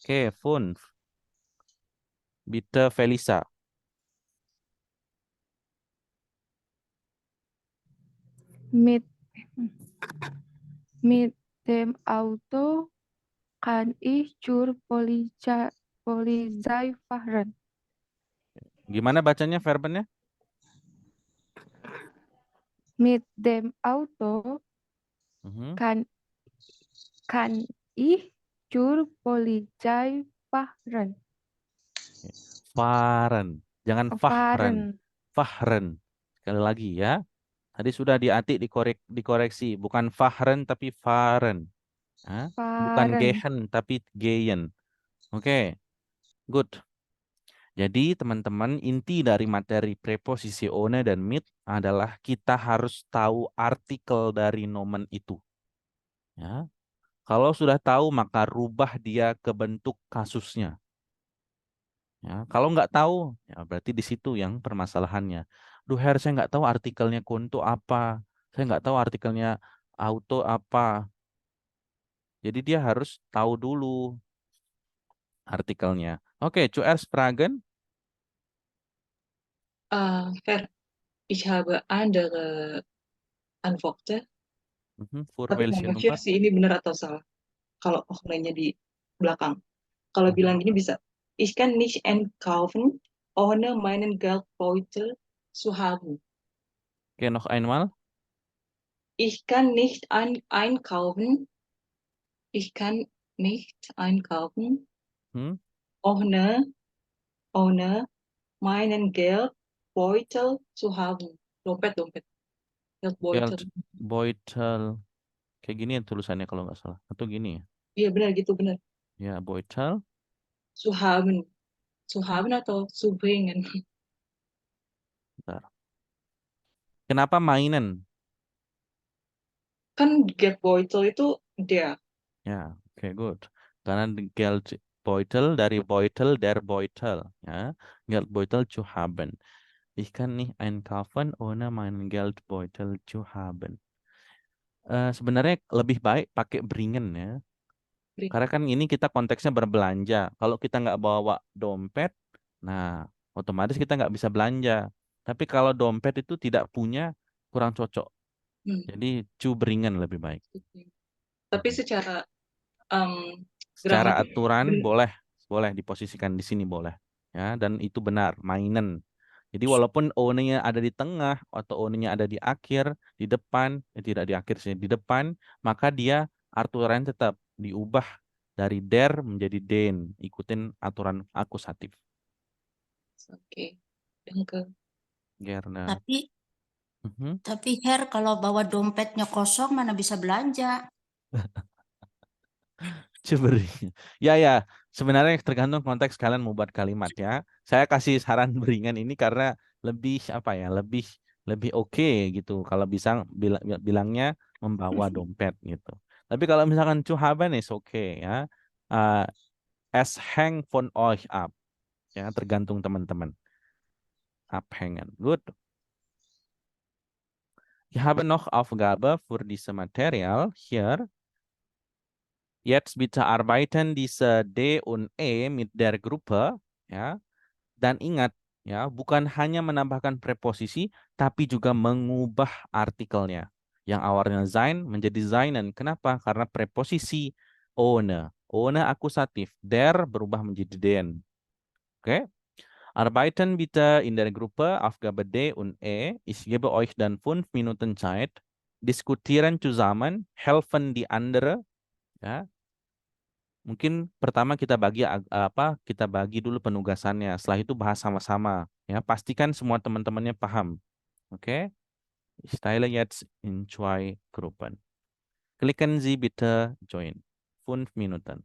Oke, fünf. Bitte Felisa. Mit dem Auto kann ich zur Polizei fahren. Gimana bacanya verbennya? Mit dem Auto Mhm. kann ich zur Polizei fahren. Fahren. Jangan fahren. Fahren. Sekali lagi ya. Tadi sudah diatik dikoreksi. Bukan fahren tapi fahren. Hah? Bukan Fahren. gehen tapi gehen. Oke. Good. Jadi teman-teman inti dari materi preposisi ohne dan mit adalah kita harus tahu artikel dari nomen itu. Ya. Kalau sudah tahu maka rubah dia ke bentuk kasusnya. Ya, kalau nggak tahu, ya berarti di situ yang permasalahannya. Duh, Her, saya nggak tahu artikelnya konto apa. Saya nggak tahu artikelnya auto apa. Jadi dia harus tahu dulu artikelnya. Oke, zuerst fragen. Ver, ich habe andere Antworten. Für Tapi welche mau share Nummer? sih ini benar atau salah. Kalau offline-nya di belakang. Kalau bilang gini bisa. Ich kann nicht einkaufen, ohne meinen Geldbeutel zu haben. Oke, noch einmal. Ich kann nicht einkaufen. Ich kann nicht einkaufen, Hmm? ohne meinen Geldbeutel zu haben. Dompet. Geldbeutel. Geldbeutel. Kayak gini ya tulisannya kalau nggak salah. Atau gini ya? Iya benar gitu, benar. Ya, Beutel. Zu haben. Zu haben atau zu bringen. Bentar. Kenapa mainan? Kan Geldbeutel itu der. Ya, oke, good. Karena Geldbeutel dari Beutel, der Beutel. Ya, Geldbeutel zu haben. Ich kann nicht einkaufen, ohne meinen Geldbeutel zu haben. Sebenarnya lebih baik pakai bringen ya. Karena kan ini kita konteksnya berbelanja. Kalau kita nggak bawa dompet, nah otomatis kita nggak bisa belanja. Tapi kalau dompet itu tidak punya, kurang cocok. Jadi bringen lebih baik. Tapi secara Secara gramatik aturan boleh diposisikan di sini boleh. Ya, dan itu benar, mainan. Jadi walaupun O-nya ada di tengah atau O-nya ada di akhir, di depan, tidak di akhir sih, di depan, maka dia aturan tetap diubah dari der menjadi den, ikutin aturan akusatif. Oke. Danke. Gerne. Tapi Her, kalau bawa dompetnya kosong mana bisa belanja? Bering. Ya, sebenarnya tergantung konteks kalian mau buat kalimat ya. Saya kasih saran beringan ini karena lebih apa ya, lebih oke gitu. Kalau bisa bilangnya membawa dompet gitu. Tapi kalau misalkan zu haben is oke ya. Es hängt von euch ab. Ya, tergantung teman-teman. Abhängen. Good. Ich habe noch Aufgabe für diese Material hier. Jetzt bitte arbeiten diese D und E mit der Gruppe, ya. Dan ingat, ya, bukan hanya menambahkan preposisi, tapi juga mengubah artikelnya. Yang awalnya sein menjadi seinen. Kenapa? Karena preposisi ohne akusatif, der berubah menjadi den. Oke? Arbeiten bitte in der Gruppe Aufgabe D und E. Ich gebe euch dann 5 Minuten Zeit. Diskutieren zusammen, helfen die andere, ya. Mungkin pertama kita bagi dulu penugasannya. Setelah itu bahas sama-sama. Ya, pastikan semua teman-temannya paham. Oke? Ich teile jetzt in 2 Gruppen. Klicken Sie bitte join. 5 Minuten.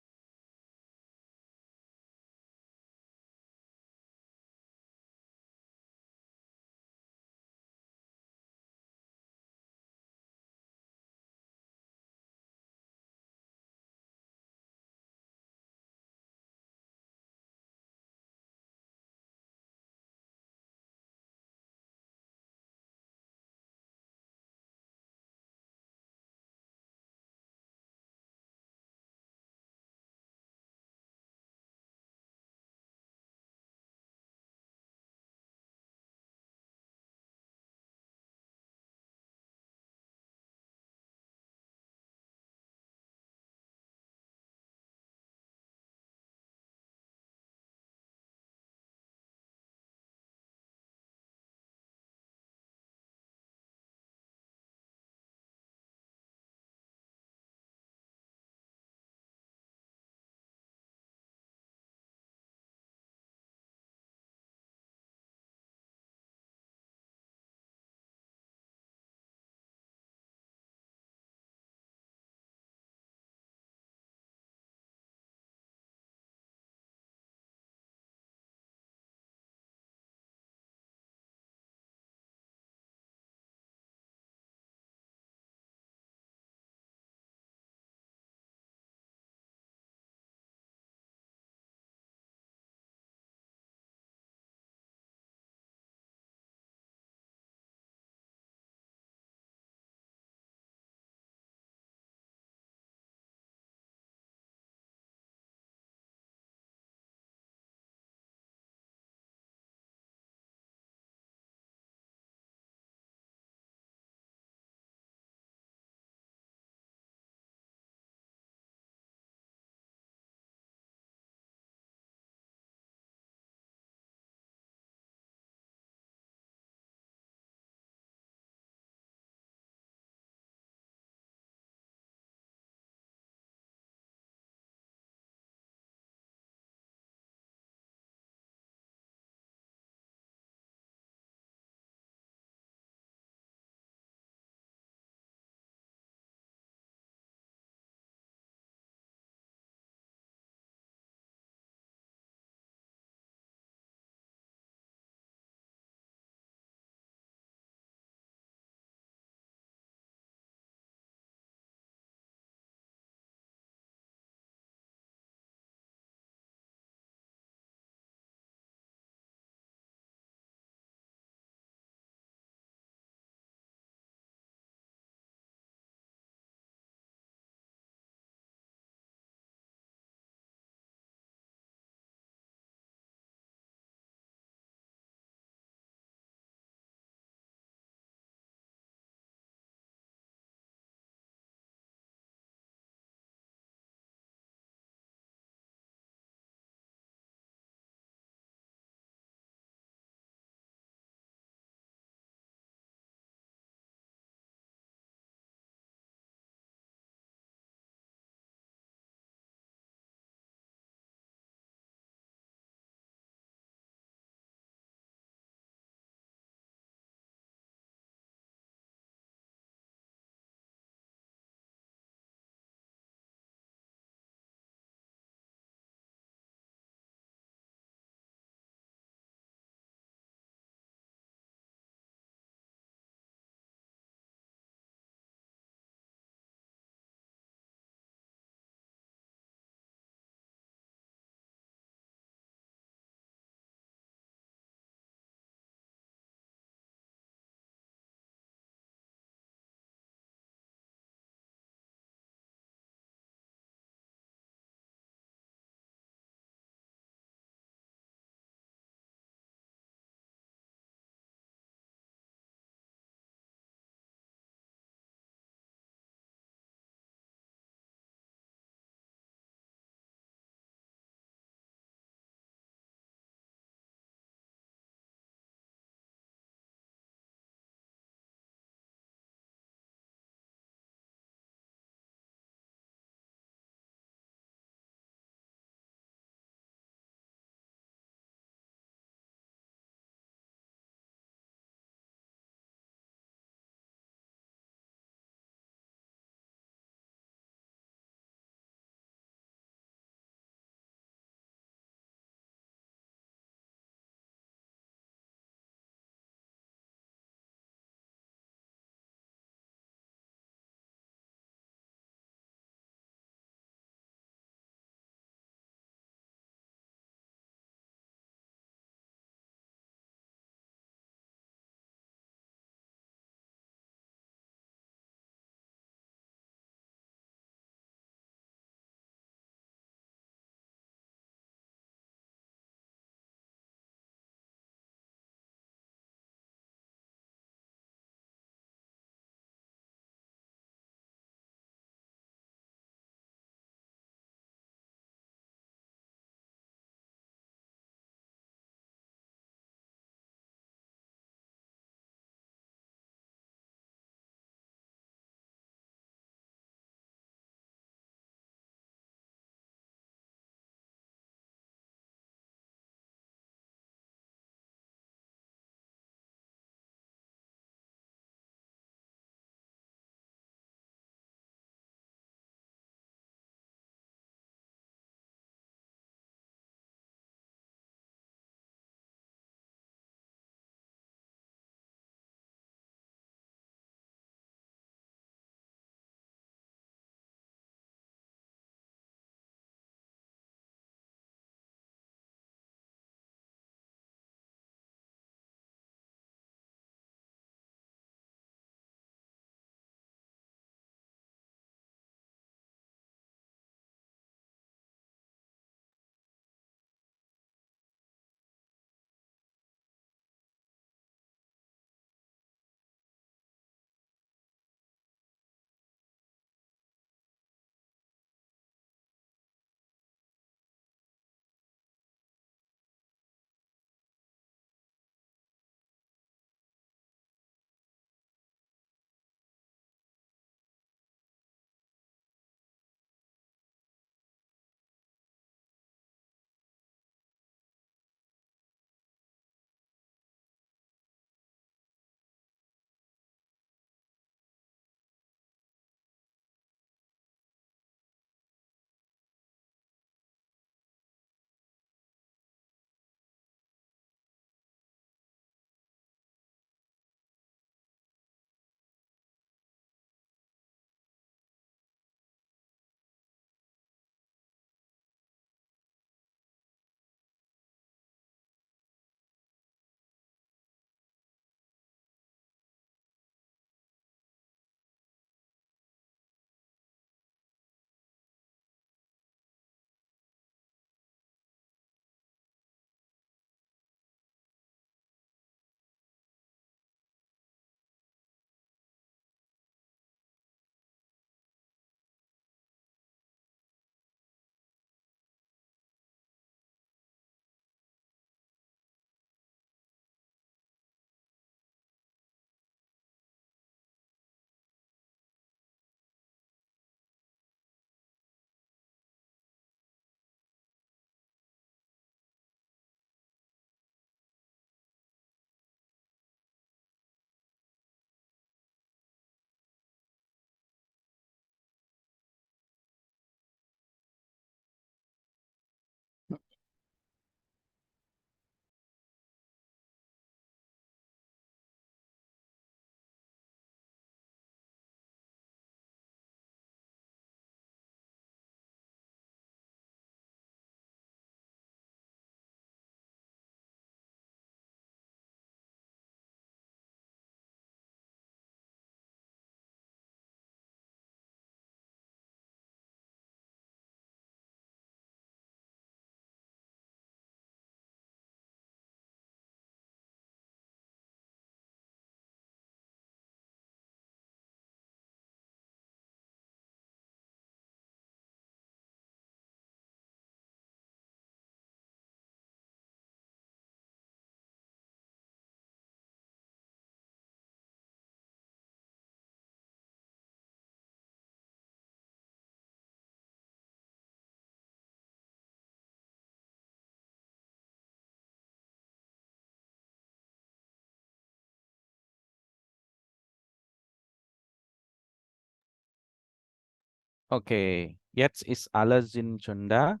Okay, jetzt ist alles in Sunda.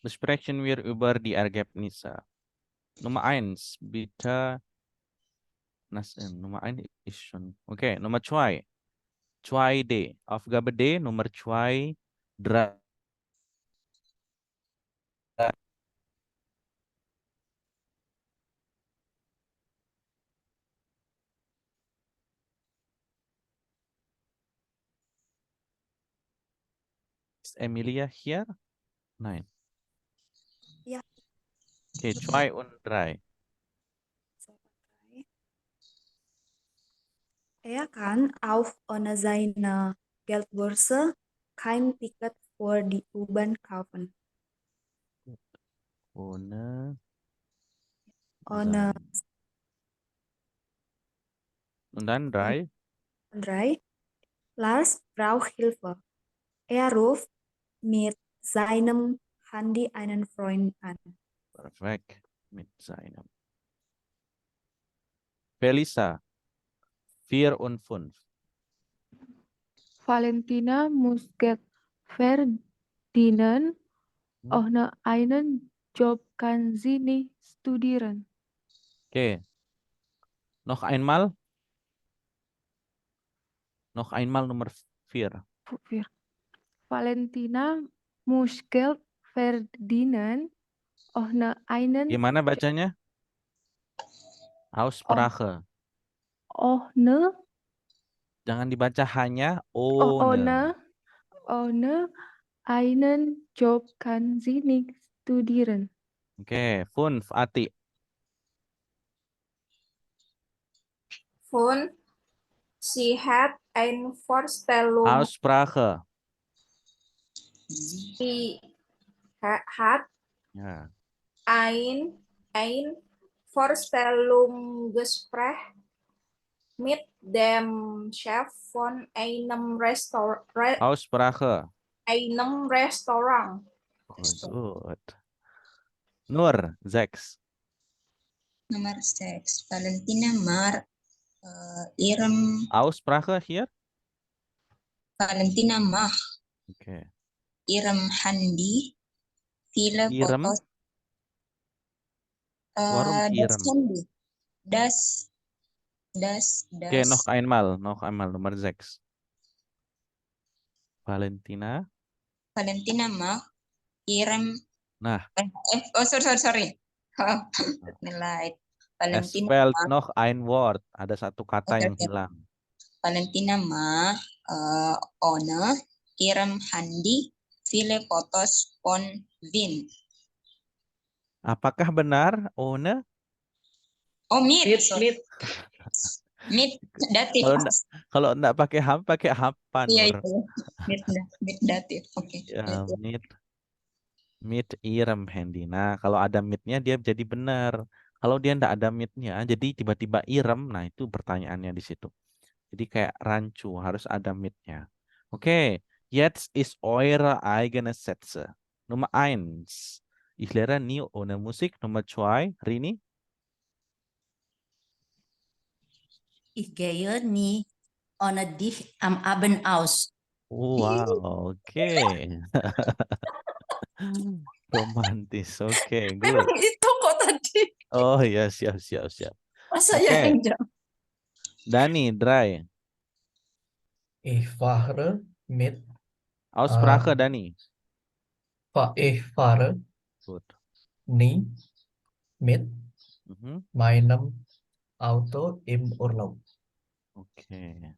Besprechen wir über die Ergebnisse. Nummer 1, bitte. Nummer 1 ist schon. Okay, Nummer 2. 2D. Aufgabe D, Nummer 2. 3. Ist Emilia hier? Nein. Ja. Okay, 2 und 3. Er kann auf seiner Geldbörse kein Ticket für die U-Bahn kaufen. Ohne Ohne sein. Und dann 3. 3. Lars braucht Hilfe. Er ruft mit seinem Handy einen Freund an. Perfekt. Mit seinem. Felisa. 4 und 5. Valentina muss Geld verdienen. Ohne einen Job kann sie nicht studieren. Okay. Noch einmal. Noch einmal Nummer 4. Valentina muss Geld verdienen. Ohne einen Gimana bacanya? Aussprache. ohne Jangan dibaca hanya ohne. ohne einen Job kann sie nicht studieren. Oke, 5. Ati. Sie hat eine Vorstellung. Aussprache. Sie hat Ya. ein Vorstellungsgespräch mit dem Chef von einem Aussprache. Restaurant. Good. Nur, 6. Nomor 6. Valentina mag ihrem Aussprache hier. Valentina mag Oke. ihrem Handy viele Irem. Fotos Warum das Irem? Handy. Oke, noch einmal. Nomor 6. Valentina. Valentina mag ihrem Nah, sorry. Nilai. es Valentina fehlt mag noch ein Wort. Ada satu kata yang hilang. Valentina mag ohne ihrem Handy viele Fotos von Vin. Apakah benar, One? Oh, mit, Mit, sorry. Mit datif. Kalau enggak pakai apa, Iya, Nur? mit datif. Oke. Ya, mit irem handy. Nah, kalau ada mitnya dia jadi benar. Kalau dia enggak ada mitnya, jadi tiba-tiba irem. Nah, itu pertanyaannya di situ. Jadi kayak rancu, harus ada mitnya. Oke, jetzt ist eure eigene Sätze. Nummer 1. Ich lehre nie ohne Musik. Nummer 2. Rini. Ich gehe nie ohne dich am Abend aus. Wow, oke. Romantis. Oke, good. Memang itu kok tadi. Oh iya, siap. Masa Oke. yang jauh. Dani, Dry. Ich fahre mit Aussprache, Dani. ich fahre Good. nie mit Mhm. meinem Auto im Urlaub. Oke.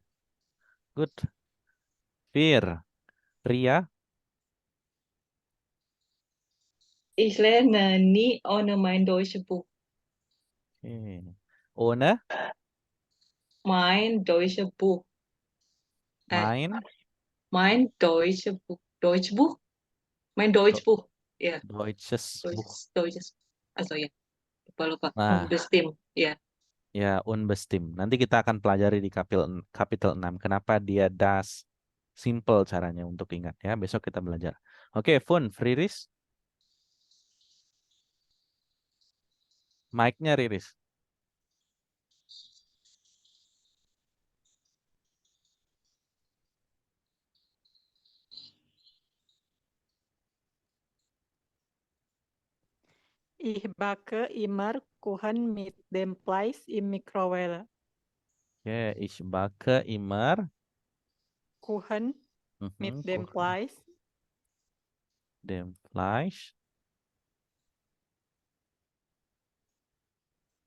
Good. Fir. Ria. Ich lerne nie ohne mein Deutsche Buch. Oke. Ohne Mein Deutsche Buch. main Mein Deutsche Buch. Deutsch Buch? Mein Deutsch Buch. Ja, Deutsches Buch. Deutsches. Also ya, lupa. Nah. Bestim. Ya. Ya, unbestimmt. Nanti kita akan pelajari di kapitel 6. Kenapa dia das. Simple caranya untuk ingat ya. Besok kita belajar. Oke, Fun, Riris. Mic-nya Riris. Ich backe immer Kuchen mit dem Fleisch im Mikrowelle. Oke, ich backe immer Kuchen mit dem Kuchen Fleisch dem Fleisch.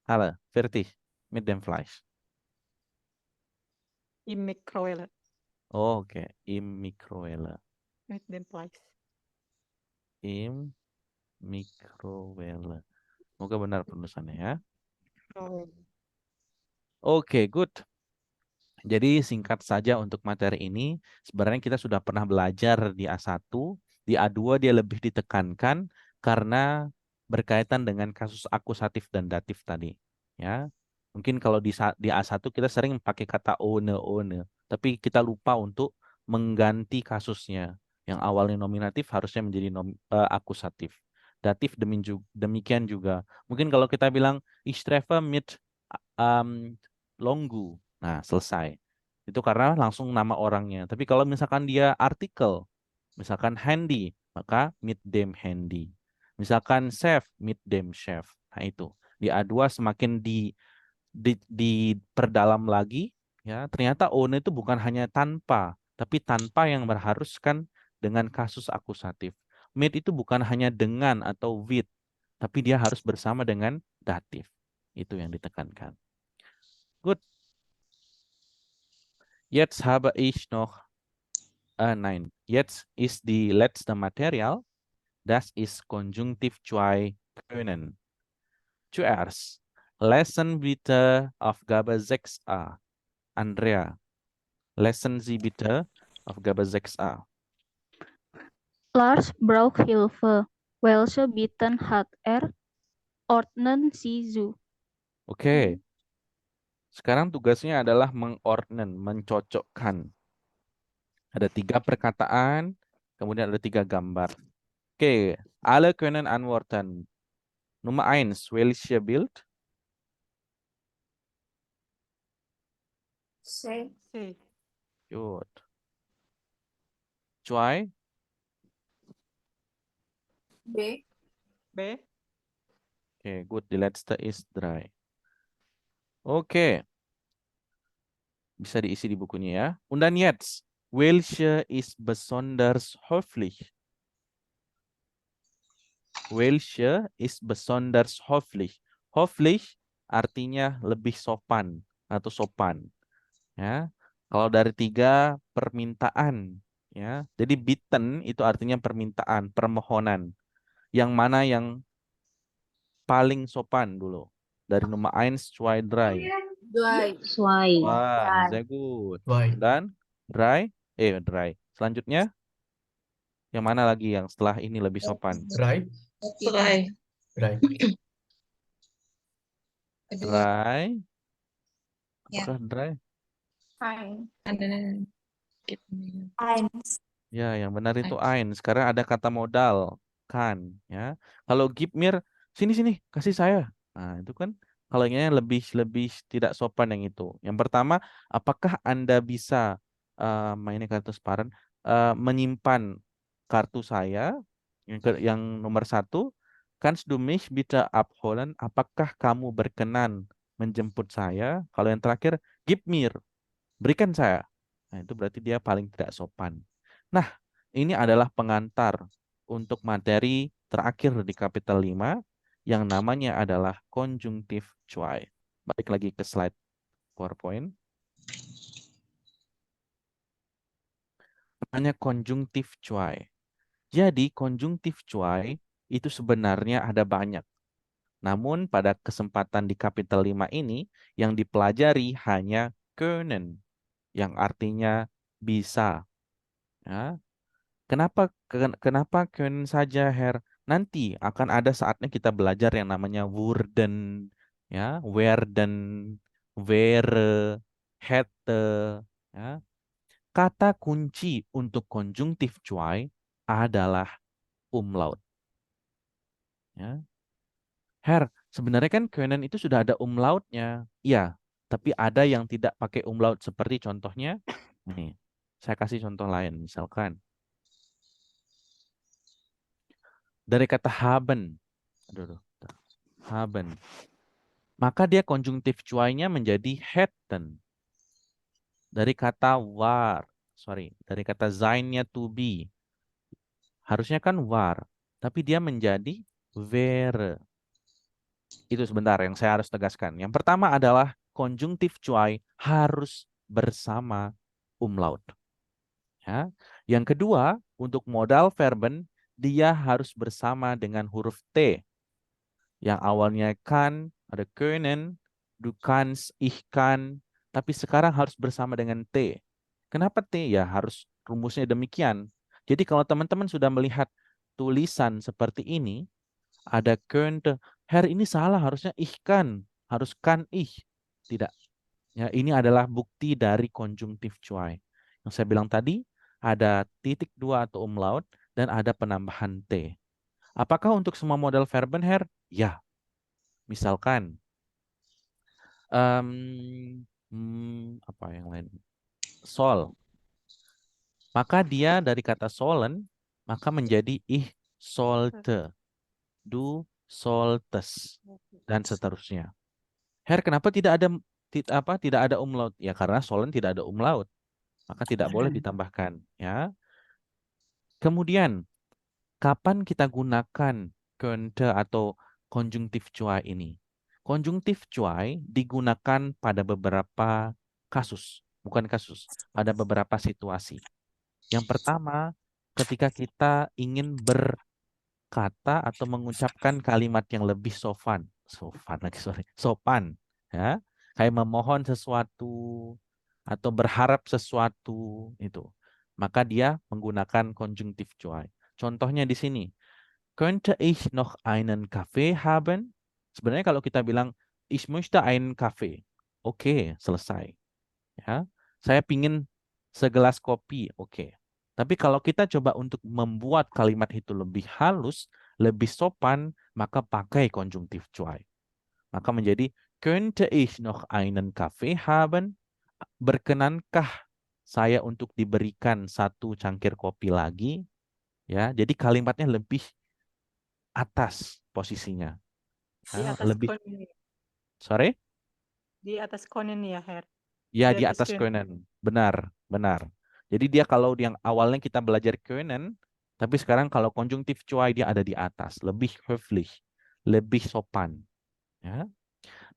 Halo, fertig mit dem Fleisch. im Mikrowelle. Oke, im Mikrowelle. Mit dem Fleisch. Im Mikrowelle. Semoga benar penulisannya ya. Mikrowelle. Oke, good. Jadi singkat saja untuk materi ini, sebenarnya kita sudah pernah belajar di A1, di A2 dia lebih ditekankan karena berkaitan dengan kasus akusatif dan datif tadi. Ya, mungkin kalau di A1 kita sering pakai kata one, tapi kita lupa untuk mengganti kasusnya. Yang awalnya nominatif harusnya menjadi akusatif. Datif demikian juga. Mungkin kalau kita bilang ich treffe mit Longgu. Nah, selesai. Itu karena langsung nama orangnya. Tapi kalau misalkan dia artikel, misalkan handy, maka mit dem handy. Misalkan chef, mit dem chef. Nah, itu. Di A2 semakin diperdalam lagi, ya. Ternyata one itu bukan hanya tanpa, tapi tanpa yang berharuskan dengan kasus akusatif. Mit itu bukan hanya dengan atau with, tapi dia harus bersama dengan datif. Itu yang ditekankan. Good. Jetzt habe ich noch, nein, jetzt ist die letzte Material, das ist Konjunktiv 2 können. Zuerst, lesen bitte Aufgabe 6a. Andrea, lesen Sie bitte Aufgabe 6a. Lars braucht Hilfe. Welche Bitten hat Ordnen Sie zu. Oke. Sekarang tugasnya adalah mengordnen, mencocokkan. Ada 3 perkataan, kemudian ada 3 gambar. Oke, alle können antworten. Nummer 1, welche Bild? C. C. Gut. 2, B. B. Oke, gut. Die letzte ist 3. Oke. Bisa diisi di bukunya ya. Und dann jetzt. Welche ist besonders höflich? Welche ist besonders höflich? Höflich artinya lebih sopan atau sopan. Ya. Kalau dari 3 permintaan, ya. Jadi bitten itu artinya permintaan, permohonan. Yang mana yang paling sopan dulu? Dari nomor 1, 2, 3. Sesuai. Wah, sehr gut. Why? Dan dry. Selanjutnya, yang mana lagi yang setelah ini lebih sopan? Right? Try. Right. Kedua. Dry. Ya. Apakah dry? Fine. Eins. Ya, yang benar itu ein. Sekarang ada kata modal kan, ya. Kalau give mir, sini kasih saya. Nah, itu kan kalau yang lebih tidak sopan yang itu. Yang pertama, apakah Anda bisa mainnya kartu separan menyimpan kartu saya? Yang nomor 1, kannst du mich bitte abholen? Apakah kamu berkenan menjemput saya? Kalau yang terakhir, gib mir, berikan saya. Nah, itu berarti dia paling tidak sopan. Nah, ini adalah pengantar untuk materi terakhir di kapital 5 yang namanya adalah konjungtif cuai. Balik lagi ke slide PowerPoint. Namanya konjungtif cuai. Jadi konjungtif cuai itu sebenarnya ada banyak. Namun pada kesempatan di kapital 5 ini yang dipelajari hanya können yang artinya bisa. Ya. Kenapa können saja, Herr? Nanti akan ada saatnya kita belajar yang namanya wurden, ya, werden, wäre, hätte, ya. Kata kunci untuk konjungtif cuai adalah umlaut. Ya. Herr, sebenarnya kan können itu sudah ada umlautnya. Iya, tapi ada yang tidak pakai umlaut seperti contohnya ini. Saya kasih contoh lain, misalkan dari kata haben. Aduh, haben. Maka dia konjungtif cuainya menjadi hätten. Dari kata dari kata sein-nya to be. Harusnya kan war, tapi dia menjadi wäre. Itu sebentar yang saya harus tegaskan. Yang pertama adalah konjungtif cuai harus bersama umlaut. Ya. Yang kedua, untuk modal verben, dia harus bersama dengan huruf T. Yang awalnya kan, ada können, du kannst, ich kann, tapi sekarang harus bersama dengan T. Kenapa T? Ya harus rumusnya demikian. Jadi kalau teman-teman sudah melihat tulisan seperti ini, ada könnte, ini salah, harusnya ich kann, harus kan ich. Tidak. Ya, ini adalah bukti dari konjungtif cuai. Yang saya bilang tadi, ada titik dua atau umlaut, dan ada penambahan T. Apakah untuk semua model verben, Ya. Misalkan, apa yang lain? Sol. Maka dia dari kata sollen, maka menjadi ich sollte, du solltest, dan seterusnya. Kenapa tidak ada umlaut? Ya karena sollen tidak ada umlaut, maka tidak boleh ditambahkan. Ya. Kemudian, kapan kita gunakan könnte atau konjungtif cuai ini? Konjungtif cuai digunakan pada beberapa kasus, pada beberapa situasi. Yang pertama, ketika kita ingin berkata atau mengucapkan kalimat yang lebih sopan, ya, kayak memohon sesuatu atau berharap sesuatu itu, maka dia menggunakan konjungtif cuai. Contohnya di sini, könnte ich noch einen Kaffee haben? Sebenarnya kalau kita bilang ich möchte einen Kaffee, oke, selesai. Ya, saya pingin segelas kopi, oke. Tapi kalau kita coba untuk membuat kalimat itu lebih halus, lebih sopan, maka pakai konjungtif cuai. Maka menjadi könnte ich noch einen Kaffee haben? Berkenankah saya untuk diberikan satu cangkir kopi lagi? Ya, jadi kalimatnya lebih atas posisinya. Di atas Lebih, können. sorry? Di atas können ya, Ya, di atas atas können. Benar. Jadi dia kalau yang awalnya kita belajar können, tapi sekarang kalau konjungtif cuai dia ada di atas, lebih höflich, lebih sopan. Ya.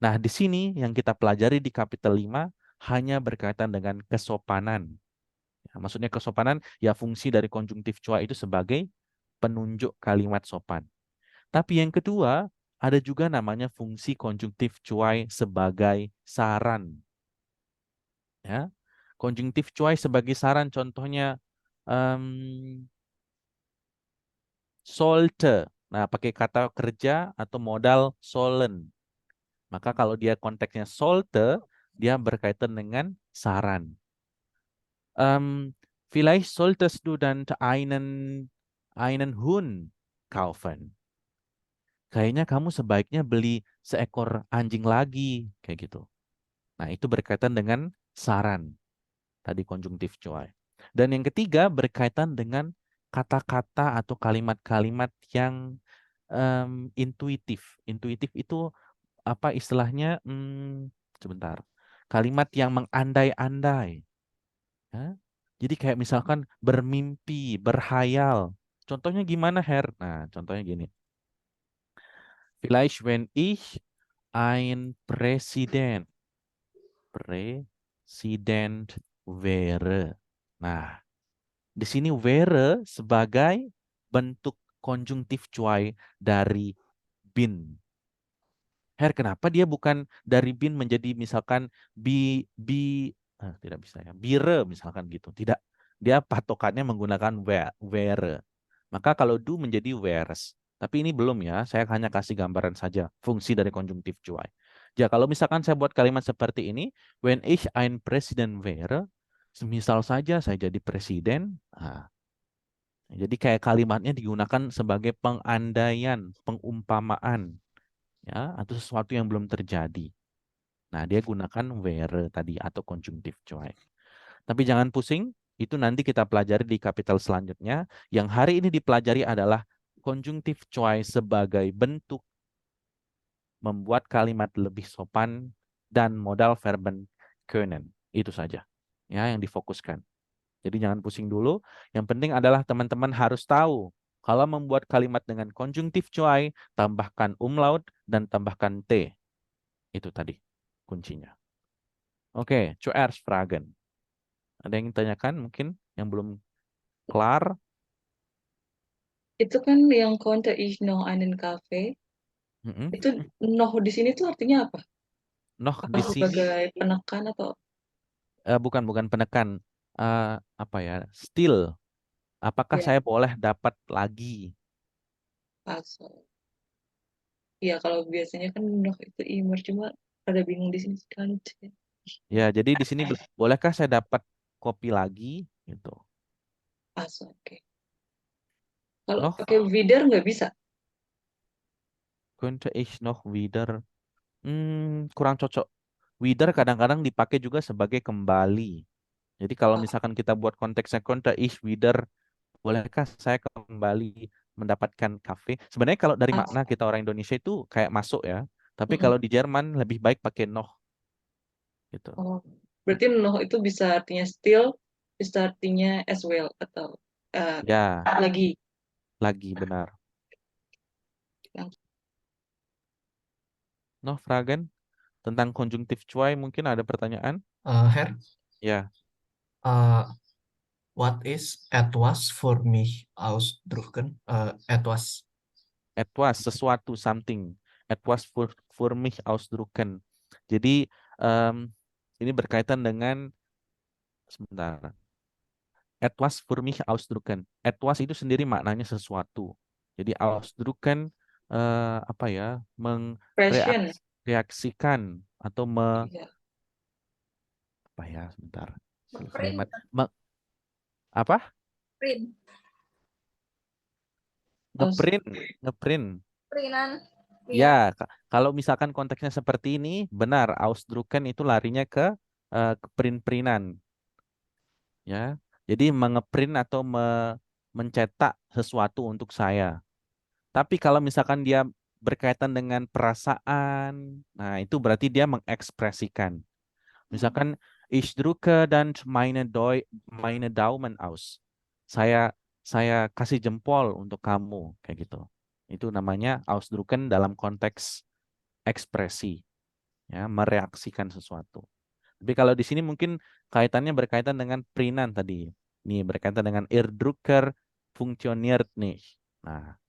Nah, di sini yang kita pelajari di kapitel 5 hanya berkaitan dengan kesopanan. Ya, maksudnya kesopanan, ya fungsi dari konjungtif cuai itu sebagai penunjuk kalimat sopan. Tapi yang kedua, ada juga namanya fungsi konjungtif cuai sebagai saran. Ya, konjungtif cuai sebagai saran contohnya sollte. Nah, pakai kata kerja atau modal sollen. Maka kalau dia konteksnya sollte, dia berkaitan dengan saran. Vielleicht solltest du dann einen Hund kaufen. Kayaknya kamu sebaiknya beli seekor anjing lagi, kayak gitu. Nah, itu berkaitan dengan saran. Tadi konjungtif cuai. Dan yang ketiga berkaitan dengan kata-kata atau kalimat-kalimat yang intuitif. Intuitif itu apa istilahnya? Sebentar. Kalimat yang mengandai-andai. Ya? Jadi kayak misalkan bermimpi, berhayal. Contohnya gimana, Nah, contohnya gini. Vielleicht wenn ich ein Präsident wäre. Nah, di sini wäre sebagai bentuk konjungtif cuai dari bin. Kenapa dia bukan dari bin menjadi misalkan tidak bisa ya, bire misalkan gitu. Tidak. Dia patokannya menggunakan wäre. Maka kalau do menjadi wäres. Tapi ini belum ya, saya hanya kasih gambaran saja fungsi dari konjungtif cuai. Ya, kalau misalkan saya buat kalimat seperti ini, when ich ein Präsident wäre, semisal saja saya jadi presiden, jadi kayak kalimatnya digunakan sebagai pengandaian, pengumpamaan, ya, atau sesuatu yang belum terjadi. Nah, dia gunakan wäre tadi atau konjungtif cuai. Tapi jangan pusing, itu nanti kita pelajari di kapitel selanjutnya. Yang hari ini dipelajari adalah konjungtif cuai sebagai bentuk membuat kalimat lebih sopan dan modal verben können. Itu saja ya yang difokuskan. Jadi jangan pusing dulu. Yang penting adalah teman-teman harus tahu kalau membuat kalimat dengan konjungtif cuai, tambahkan umlaut dan tambahkan T. Itu tadi kuncinya. Oke, zuerst Fragen. Ada yang ditanyakan mungkin yang belum kelar? Itu kan yang konnte ich noch einen Kaffee. Mm-mm. Itu noch di sini tuh artinya apa? Noh Apa di sini sebagai penekan atau bukan penekan. Apa ya? Still. Apakah ya saya boleh dapat lagi? pasal? Ya kalau biasanya kan noch itu immer, cuma ada bingung di sini sekali. Ya, jadi di sini bolehkah saya dapat kopi lagi? Gitu. Pasal, oke. Kalau Noch pakai wieder nggak bisa. könnte ich noch wieder? Kurang cocok. Wieder kadang-kadang dipakai juga sebagai kembali. Jadi kalau misalkan kita buat konteksnya könnte ich wieder, bolehkah saya kembali mendapatkan kafe? Sebenarnya kalau dari makna kita orang Indonesia itu kayak masuk ya. Tapi kalau di Jerman lebih baik pakai noch. Gitu. Oh, berarti noh itu bisa artinya still, bisa artinya as well atau Ya, lagi. lagi benar. Noh Fragen, tentang konjungtif cuai mungkin ada pertanyaan? Herr, Ya, what is etwas für mich ausdrücken? Etwas. etwas sesuatu something. Etwas für mich ausdrucken. Jadi ini berkaitan dengan sebentar. Etwas für mich ausdrucken. Etwas itu sendiri maknanya sesuatu. Jadi ausdrucken apa ya? Expression. Reaksikan atau Iya. apa ya? Sebentar. Ngeprint. Kalimat apa? Print. Ngeprint. Printan. Ya, kalau misalkan konteksnya seperti ini, benar, ausdrucken itu larinya ke print-printan. Ya, jadi mengeprint atau mencetak sesuatu untuk saya. Tapi kalau misalkan dia berkaitan dengan perasaan, nah itu berarti dia mengekspresikan. Misalkan ich drucke dann meine Daumen aus. Saya kasih jempol untuk kamu kayak gitu. Itu namanya ausdrucken dalam konteks ekspresi, ya, mereaksikan sesuatu. Tapi kalau di sini mungkin kaitannya berkaitan dengan perinan tadi. Nih berkaitan dengan Ihr Drucker funktioniert nicht. Nah,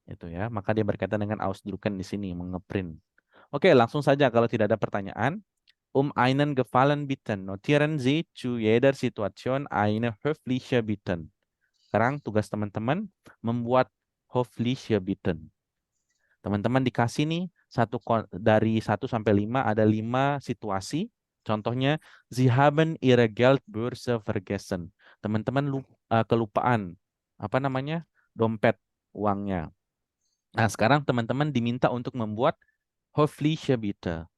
itu ya. Maka dia berkaitan dengan ausdrucken di sini, mengeprint. Oke, langsung saja kalau tidak ada pertanyaan. Einen Gefallen bitten. Notieren Sie zu jeder Situation eine höfliche Bitten. Sekarang tugas teman-teman membuat höfliche Bitten. Teman-teman dikasih nih dari 1 sampai 5 ada 5 situasi. Contohnya, Sie haben Ihre Geldbörse vergessen. Teman-teman kelupaan apa namanya? Dompet uangnya. Nah, sekarang teman-teman diminta untuk membuat höfliche Bitte.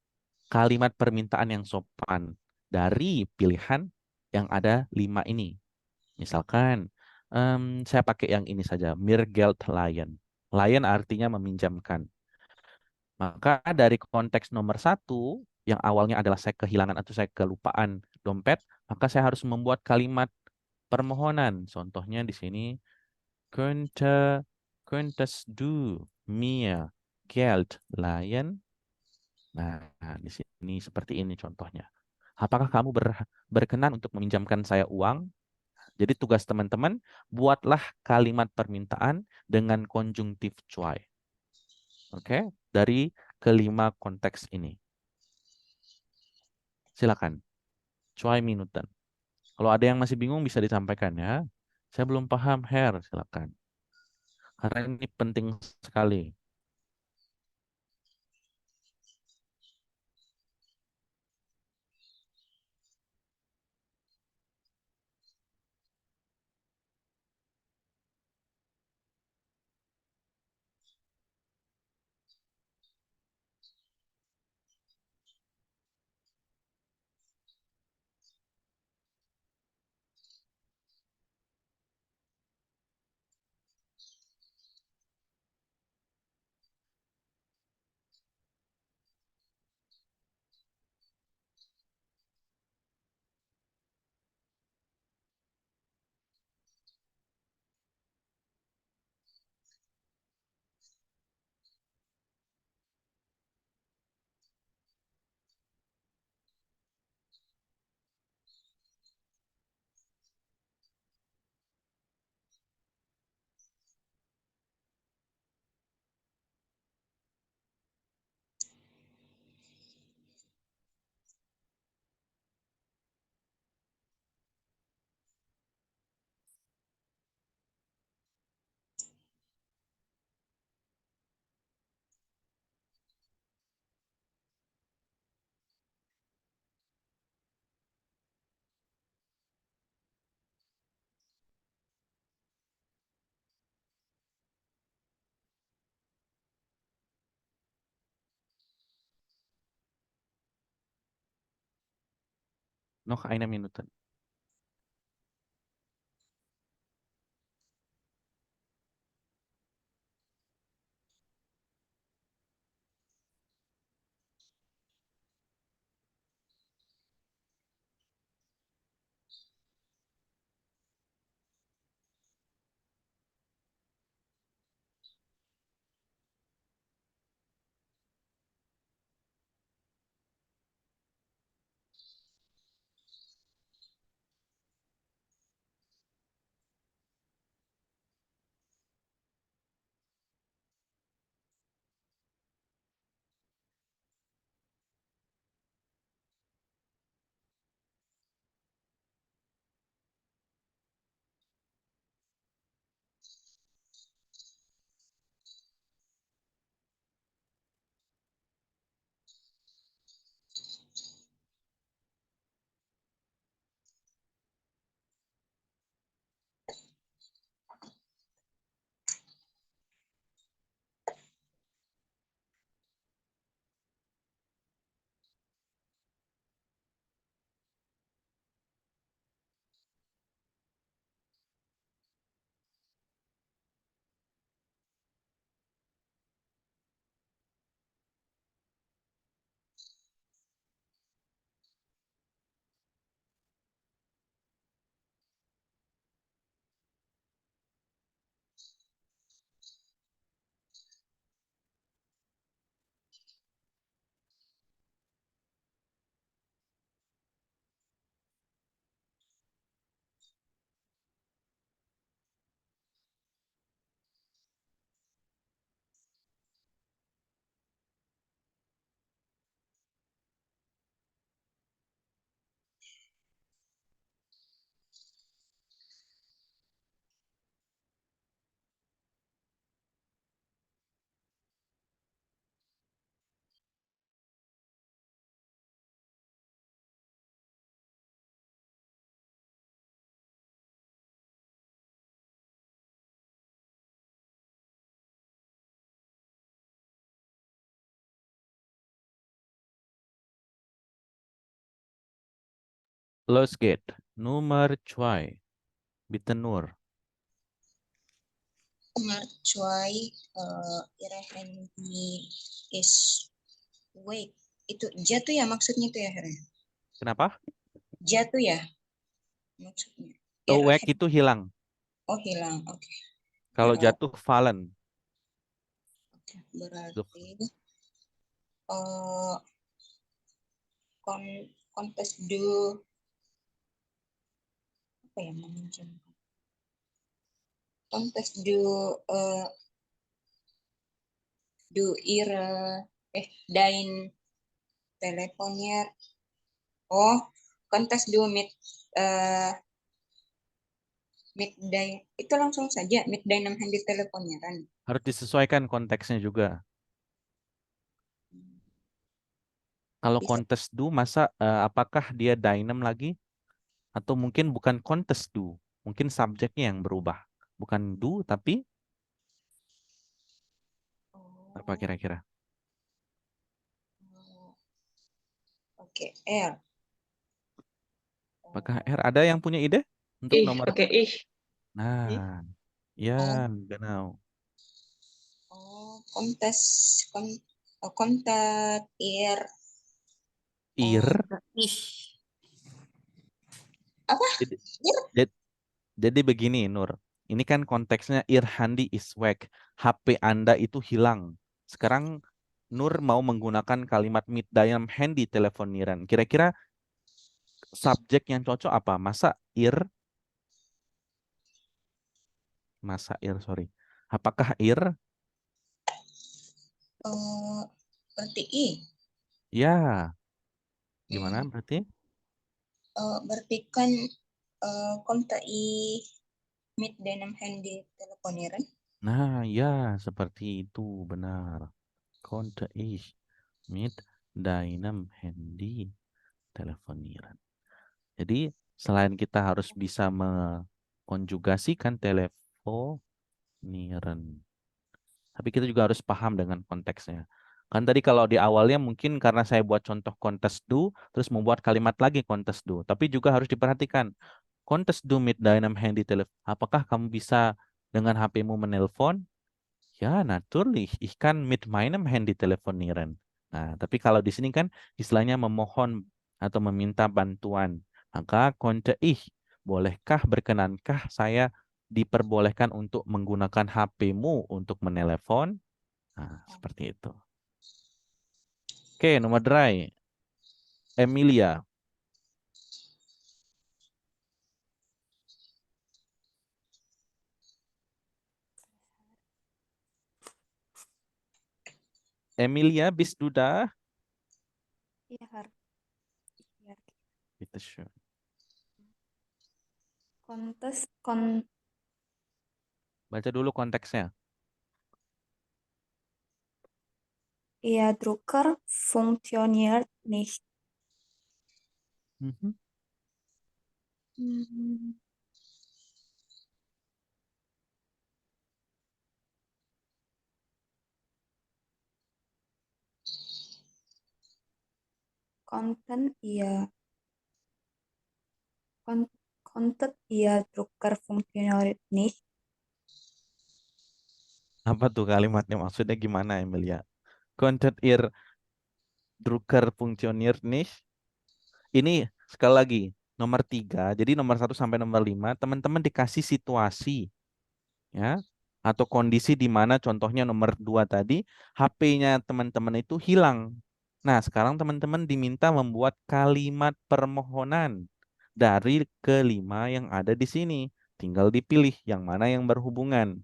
Kalimat permintaan yang sopan dari pilihan yang ada 5 ini. Misalkan, saya pakai yang ini saja, mir Geld leihen. Leihen artinya meminjamkan. Maka dari konteks nomor 1, yang awalnya adalah saya kehilangan atau saya kelupaan dompet, maka saya harus membuat kalimat permohonan. Contohnya di sini, könntest du mir Geld leihen? Nah, di sini seperti ini contohnya. Apakah kamu berkenan untuk meminjamkan saya uang? Jadi tugas teman-teman, buatlah kalimat permintaan dengan konjungtif cuai. Oke, dari kelima konteks ini. Silakan. Cuai minutan. Kalau ada yang masih bingung bisa disampaikan ya. Saya belum paham, Herr. Silakan. Karena ini penting sekali. Noch eine Minute. Los geht. Nummer 2. Bitte Nur. Nummer 2, ihre Handy is wake. Itu jatuh ya maksudnya itu ya, Hera? Kenapa? Jatuh ya maksudnya. Awake itu hilang. Oh, hilang. Oke. Kalau jatuh fallen. Berarti kontes do apa ya, meminjamkan. Kontes do dain teleponnya. Oh, kontes do meet day itu langsung saja meet dainem handy teleponnya kan. Harus disesuaikan konteksnya juga. Kalau contest do, masa apakah dia dynam lagi? Atau mungkin bukan contest do, mungkin subjeknya yang berubah. Bukan do, tapi apa kira-kira? Oke, R. Apakah R? Ada yang punya ide untuk nomor? Oke, Nah, ya, genau. Oh, kontak ir. Apa? Jadi begini, Nur. Ini kan konteksnya Irhandi is whack. HP Anda itu hilang. Sekarang Nur mau menggunakan kalimat meet dalam handy telefoniran. Kira-kira subjek yang cocok apa? Masa sorry. Apakah Berarti I. Ya. Gimana berarti? Berarti kan kontak I meet dalam handy telefoniran. Nah, ya seperti itu benar. Konnte ich mit deinem Handy telefonieren. Jadi selain kita harus bisa mengkonjugasikan telefonieren, tapi kita juga harus paham dengan konteksnya. Kan tadi kalau di awalnya mungkin karena saya buat contoh contest do, terus membuat kalimat lagi contest do. Tapi juga harus diperhatikan, contest do mit deinem Handy Telefon. Apakah kamu bisa dengan HP-mu menelpon? Ya, natürlich. Ich kann mit meinem Handy telefonieren. Nah, tapi kalau di sini kan istilahnya memohon atau meminta bantuan. Maka konnte ich, bolehkah, berkenankah saya diperbolehkan untuk menggunakan HP-mu untuk menelepon? Nah, seperti itu. Oke, nomor 3. Emilia. Emilia, bist du da? Iya, Har. Iya. Bitte schön. Baca dulu konteksnya. Ihr Drucker funktioniert nicht. Mhm. Konnten Ihr Drucker funktioniert nicht. Apa tuh kalimatnya? Maksudnya gimana, Emilia? Konntet ihr Drucker funktioniert nicht? Ini sekali lagi, nomor 3. Jadi nomor 1 sampai nomor 5, teman-teman dikasih situasi, ya, atau kondisi di mana contohnya nomor 2 tadi, HP-nya teman-teman itu hilang. Nah, sekarang teman-teman diminta membuat kalimat permohonan dari kelima yang ada di sini. Tinggal dipilih yang mana yang berhubungan.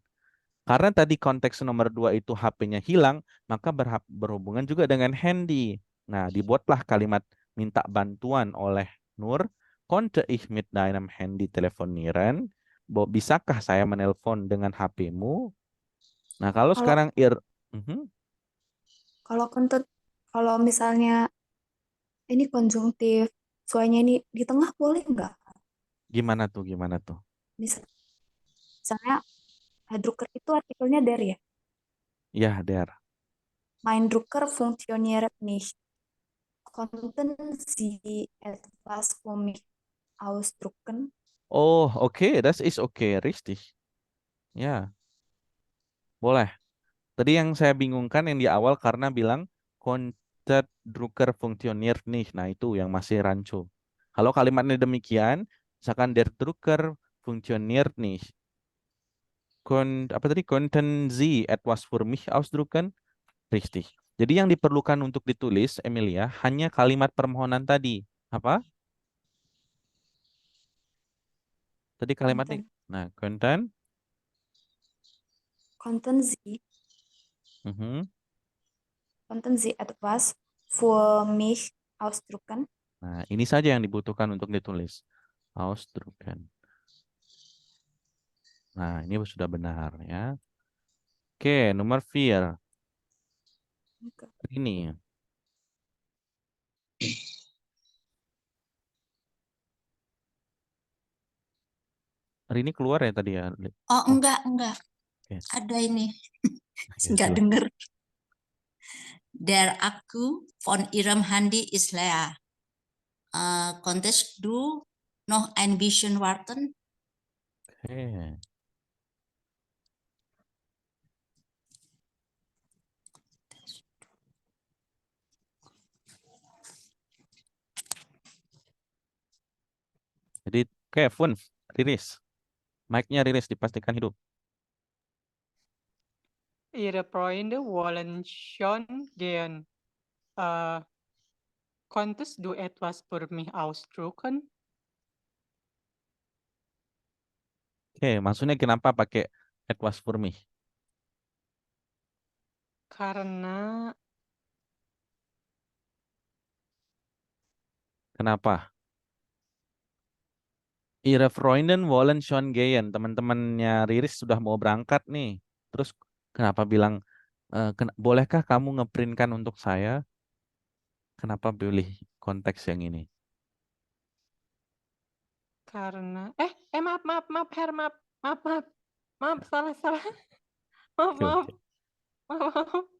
Karena tadi konteks nomor 2 itu HP-nya hilang, maka berhubungan juga dengan handy. Nah, dibuatlah kalimat minta bantuan oleh Nur. Konnte ich mit deinem Handy telefonieren? Bisakah saya menelpon dengan HP-mu? Nah, kalau Kalau sekarang kalau misalnya ini konjungtif, soalnya ini di tengah boleh nggak? gimana tuh? Gimana tuh? Misalnya Drucker itu artikelnya der ya. Ya, der. Mein Drucker funktioniert nicht. Konnten Sie etwas für mich ausdrucken? Oh, okay, das ist okay, richtig. Ya, boleh. Tadi yang saya bingungkan yang di awal karena bilang Konnte Drucker funktioniert nicht. Nah, itu yang masih rancu. Kalau kalimatnya demikian, misalkan der Drucker funktioniert nicht. Apa tadi? Konnten Sie etwas für mich ausdrucken? Richtig. Jadi yang diperlukan untuk ditulis, Emilia, hanya kalimat permohonan tadi. Apa? Tadi kalimatnya. Nah, konnten. Konnten Sie Mhm. Konnten Sie etwas für mich ausdrucken? Nah, ini saja yang dibutuhkan untuk ditulis. Ausdrucken. Nah, ini sudah benar ya. Oke, nomor 4. Ini. Hari ini keluar ya tadi ya? Oh, enggak. Oke. Ada ini. Ya, Enggak sudah. dengar. Der Akku von Ihrem Handy ist leer. Konntest du noch ein bisschen warten? Oke. Jadi, oke, Fun, rilis. Mic-nya rilis, dipastikan hidup. Ihre Freunde wollen schon gehen. Konntest du etwas für mich ausdrucken? Oke, maksudnya kenapa pakai etwas for me? Karena Kenapa? Ihre Freunden wollen schon gehen. Teman-temannya Riris sudah mau berangkat nih. Terus kenapa bilang, bolehkah kamu ngeprintkan untuk saya? Kenapa pilih konteks yang ini? karena maaf Her, maaf salah Oke. maaf.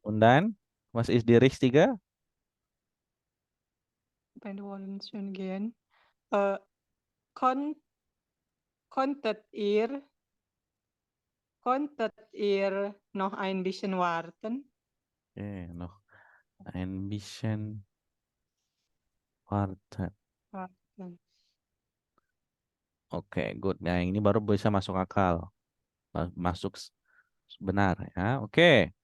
Undan, Was ist die richtige? Beide wollen schon gehen. Äh, kon konntet ihr noch ein bisschen warten? Okay, noch ein bisschen warten. Warten. Oke, good. Nah, ini baru bisa masuk akal. Masuk benar ya. Oke.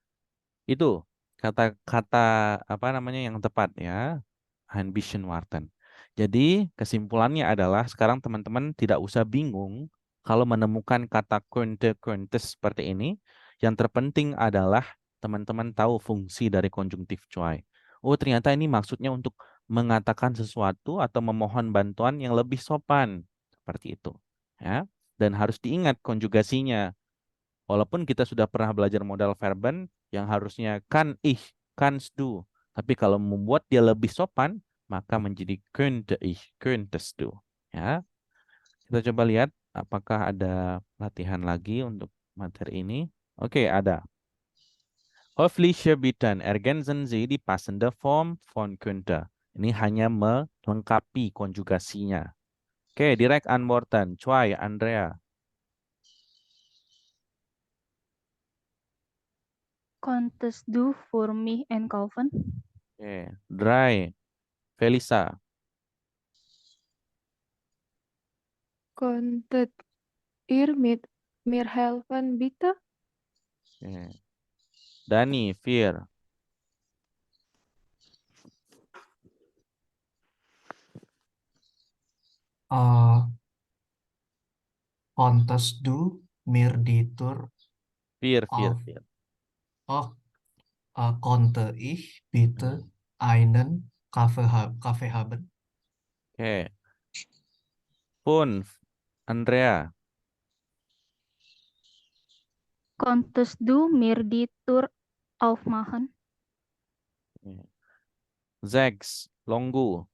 Itu kata-kata apa namanya yang tepat ya. Ambition warten. Jadi kesimpulannya adalah sekarang teman-teman tidak usah bingung kalau menemukan kata könnte seperti ini. Yang terpenting adalah teman-teman tahu fungsi dari konjungtif zwei. Oh, ternyata ini maksudnya untuk mengatakan sesuatu atau memohon bantuan yang lebih sopan. Seperti itu. Ya. Dan harus diingat konjugasinya. Walaupun kita sudah pernah belajar modal verben yang harusnya kann ich, kannst du. Tapi kalau membuat dia lebih sopan, maka menjadi könnte ich, könntest du. Ya. Kita coba lihat apakah ada latihan lagi untuk materi ini. Oke, ada. Höfliche Bitten ergänzen Sie die passende Form von könnte. Ini hanya melengkapi konjugasinya. Oke, direct antworten. Zwei, Andrea. Konntest du für mich einkaufen? Oke, drei, Felisa. Konntet ihr mit mir helfen, bitte? Oke. Dani, Fir. Konntest du mir die Tour Fir. auf konnte ich bitte einen Kaffee haben? Oke. Fünf, Andrea. Konntest du mir die Tour aufmachen? Oke. Sechs, Longgu.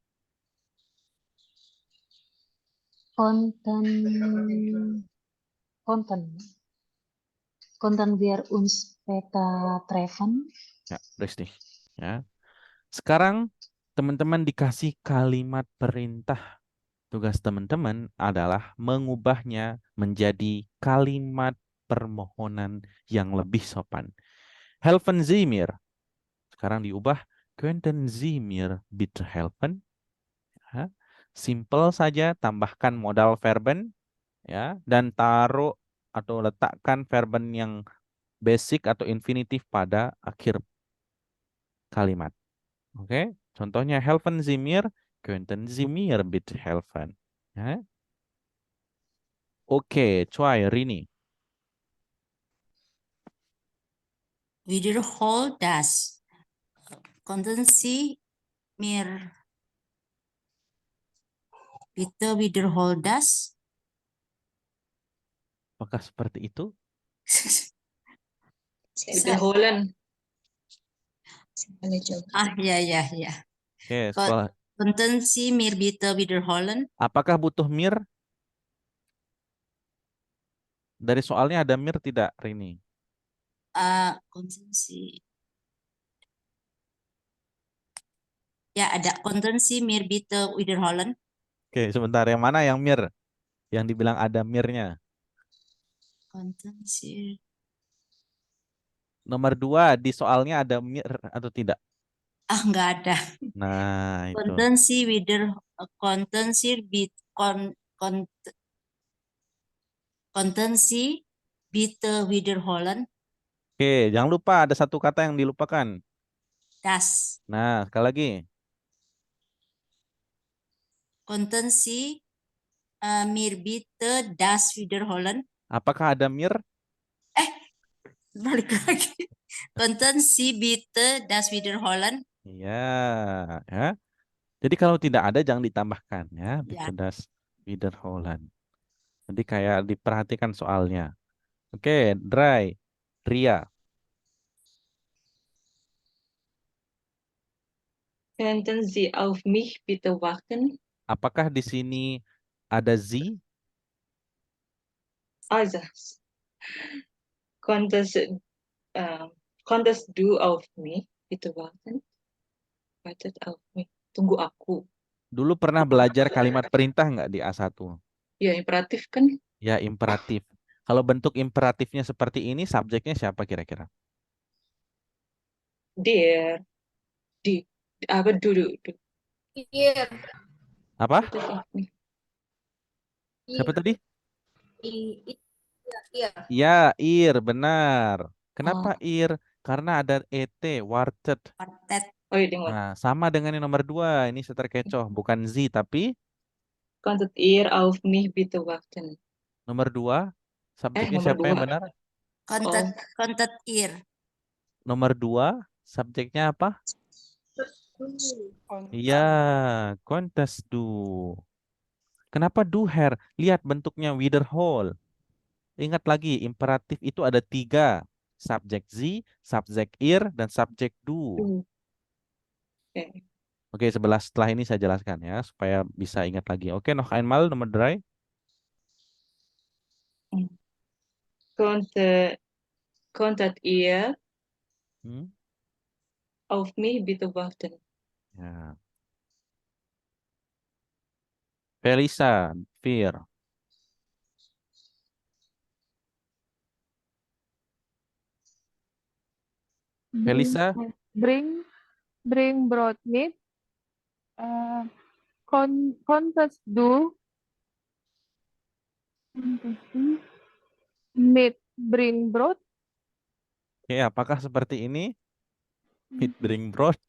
Konnten wir uns später treffen? Ya, richtig. Ya. Sekarang teman-teman dikasih kalimat perintah. Tugas teman-teman adalah mengubahnya menjadi kalimat permohonan yang lebih sopan. Helfen Sie mir. Sekarang diubah könnten Sie mir bitte helfen? Ya. Simple saja, tambahkan modal verben ya dan taruh atau letakkan verben yang basic atau infinitif pada akhir kalimat. Oke, contohnya helfen Sie mir, könnten Sie mir bitte helfen? Ya. Oke, Choi, Rini. Wiederhol das. Konnten Sie mir bitte wiederhol das? Apakah seperti itu? Wiederholen. Boleh coba. Ya. Oke, sekolah. Konnten Sie mir bitte wiederholen? Apakah butuh mir? Dari soalnya ada mir tidak, Rini? Konnten Sie. Ya, ada konnten Sie mir bitte wiederholen? Oke, sebentar. Yang mana yang mir? Yang dibilang ada mirnya. Konnten Sie. Nomor 2, di soalnya ada mir atau tidak? Nggak ada. Nah, itu. Konnten Sie bitte wiederholen? Oke, jangan lupa ada satu kata yang dilupakan. Das. Nah, sekali lagi. Konnten Sie mir bitte das wiederholen? Apakah ada mir? Balik lagi. Konnten Sie bitte das wiederholen? Iya, ya. Jadi kalau tidak ada jangan ditambahkan ya. Ya. Bitte das wiederholen. Jadi kayak diperhatikan soalnya. Oke, Dry, Ria. Könnten Sie auf mich bitte warten? Apakah di sini ada Z? Also, konntest du auf mich bitte warten. Wartet auf mich. Tunggu aku. Dulu pernah belajar kalimat perintah nggak di A1? Ya, imperatif kan? Ya, imperatif. Kalau bentuk imperatifnya seperti ini, subjeknya siapa kira-kira? Der, apa dulu. Iya. Apa? Wartet auf mich. Siapa tadi? Iya. Ya, ir, benar. Kenapa Oh, ir? Karena ada et, wartet. Quartet. oh iya, dengar. Nah, sama dengan yang nomor 2. Ini terkecoh. Bukan z, tapi Konntet ihr auf mich bitte warten? nomor 2. Subjeknya Nomor siapa yang 2. benar? Kontet, Oh, kontet ir. Nomor 2, subjeknya apa? Iya, kontes do. Kenapa do her? Lihat bentuknya wiederhole. Ingat lagi, imperatif itu ada 3. Subjek z, subjek ir, dan subjek do. okay. Oke, setelah ini saya jelaskan ya, supaya bisa ingat lagi. Oke, noch einmal nomor 3. Konntet ihr Hmm? auf mich bitte warten? Ya. Felisa, Fir. Felisa, Bring broad meat. Konntest du meat bring broad? oke, apakah seperti ini? Meat bring broad.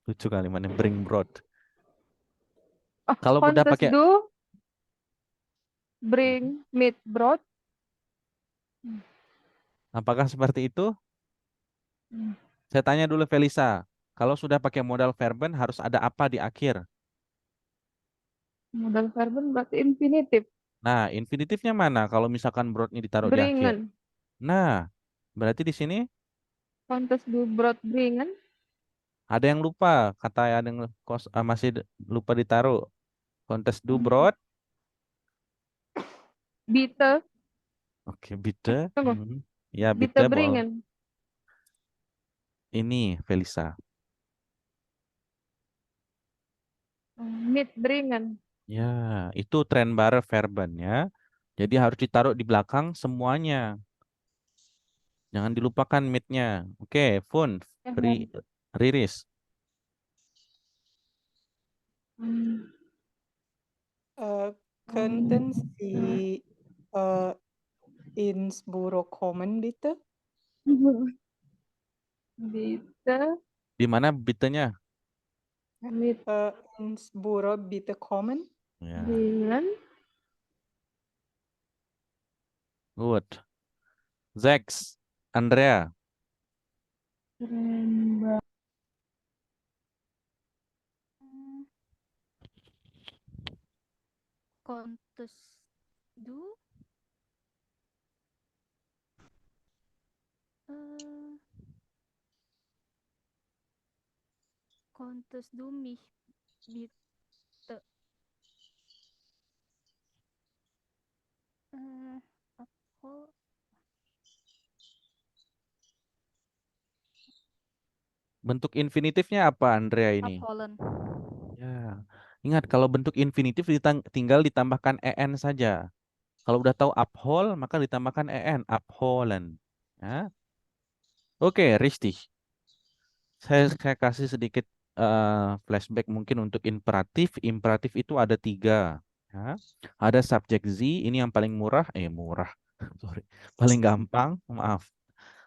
Lucu kalimatnya, bring broad. Kalau udah Konntest pakai, du bring meat broad? apakah seperti itu? Saya tanya dulu Felisa, kalau sudah pakai modal verben harus ada apa di akhir? Modal verben berarti infinitif. Nah, infinitifnya mana kalau misalkan broadnya ditaruh di akhir? Bringen. Nah, berarti di sini Konntest du broad bringen? ada yang lupa, kata ada yang masih lupa ditaruh. Kontes do broad. Bitte. Oke, bitte. Tunggu. Ya, Bitte bitte boleh. bringen. Ini Felisa. Meat bringen. Ya, itu tren baru verben ya. Jadi harus ditaruh di belakang semuanya. Jangan dilupakan mid-nya. Oke, Fun, Riris. Könnten Sie ins Büro kommen, bitte? Bitte. Di mana bitte-nya? Mit Ins Büro bitte kommen. Ya, bringen. good. Zex, Andrea. Kontes du kontes du mich bitte abhol Bentuk infinitifnya apa Andrea ini? abholen. Ya, ingat kalau bentuk infinitif tinggal ditambahkan en saja. Kalau udah tahu uphold, maka ditambahkan en, upholen. Ya. Oke, Risti. Saya kasih sedikit flashback mungkin untuk imperatif. Imperatif itu ada 3. Ya. Ada subjek z, ini yang paling murah. Murah. Sorry. Paling gampang. Maaf.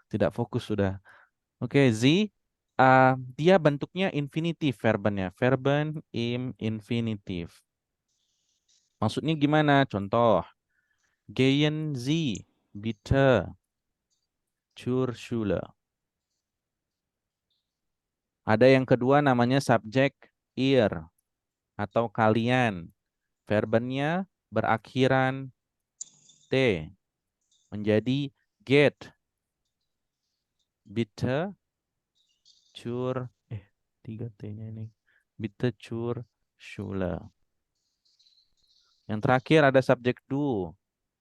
Tidak fokus sudah. Oke, z. Dia bentuknya infinitif verbennya. Verben infinitif. Maksudnya gimana? Contoh. Gehen Sie bitte zur Schule. Ada yang kedua namanya subjek ihr atau kalian. Verbennya berakhiran t. Menjadi get. Bitte zur 3 t-nya ini. Bitte zur Schule. Yang terakhir ada subjek do.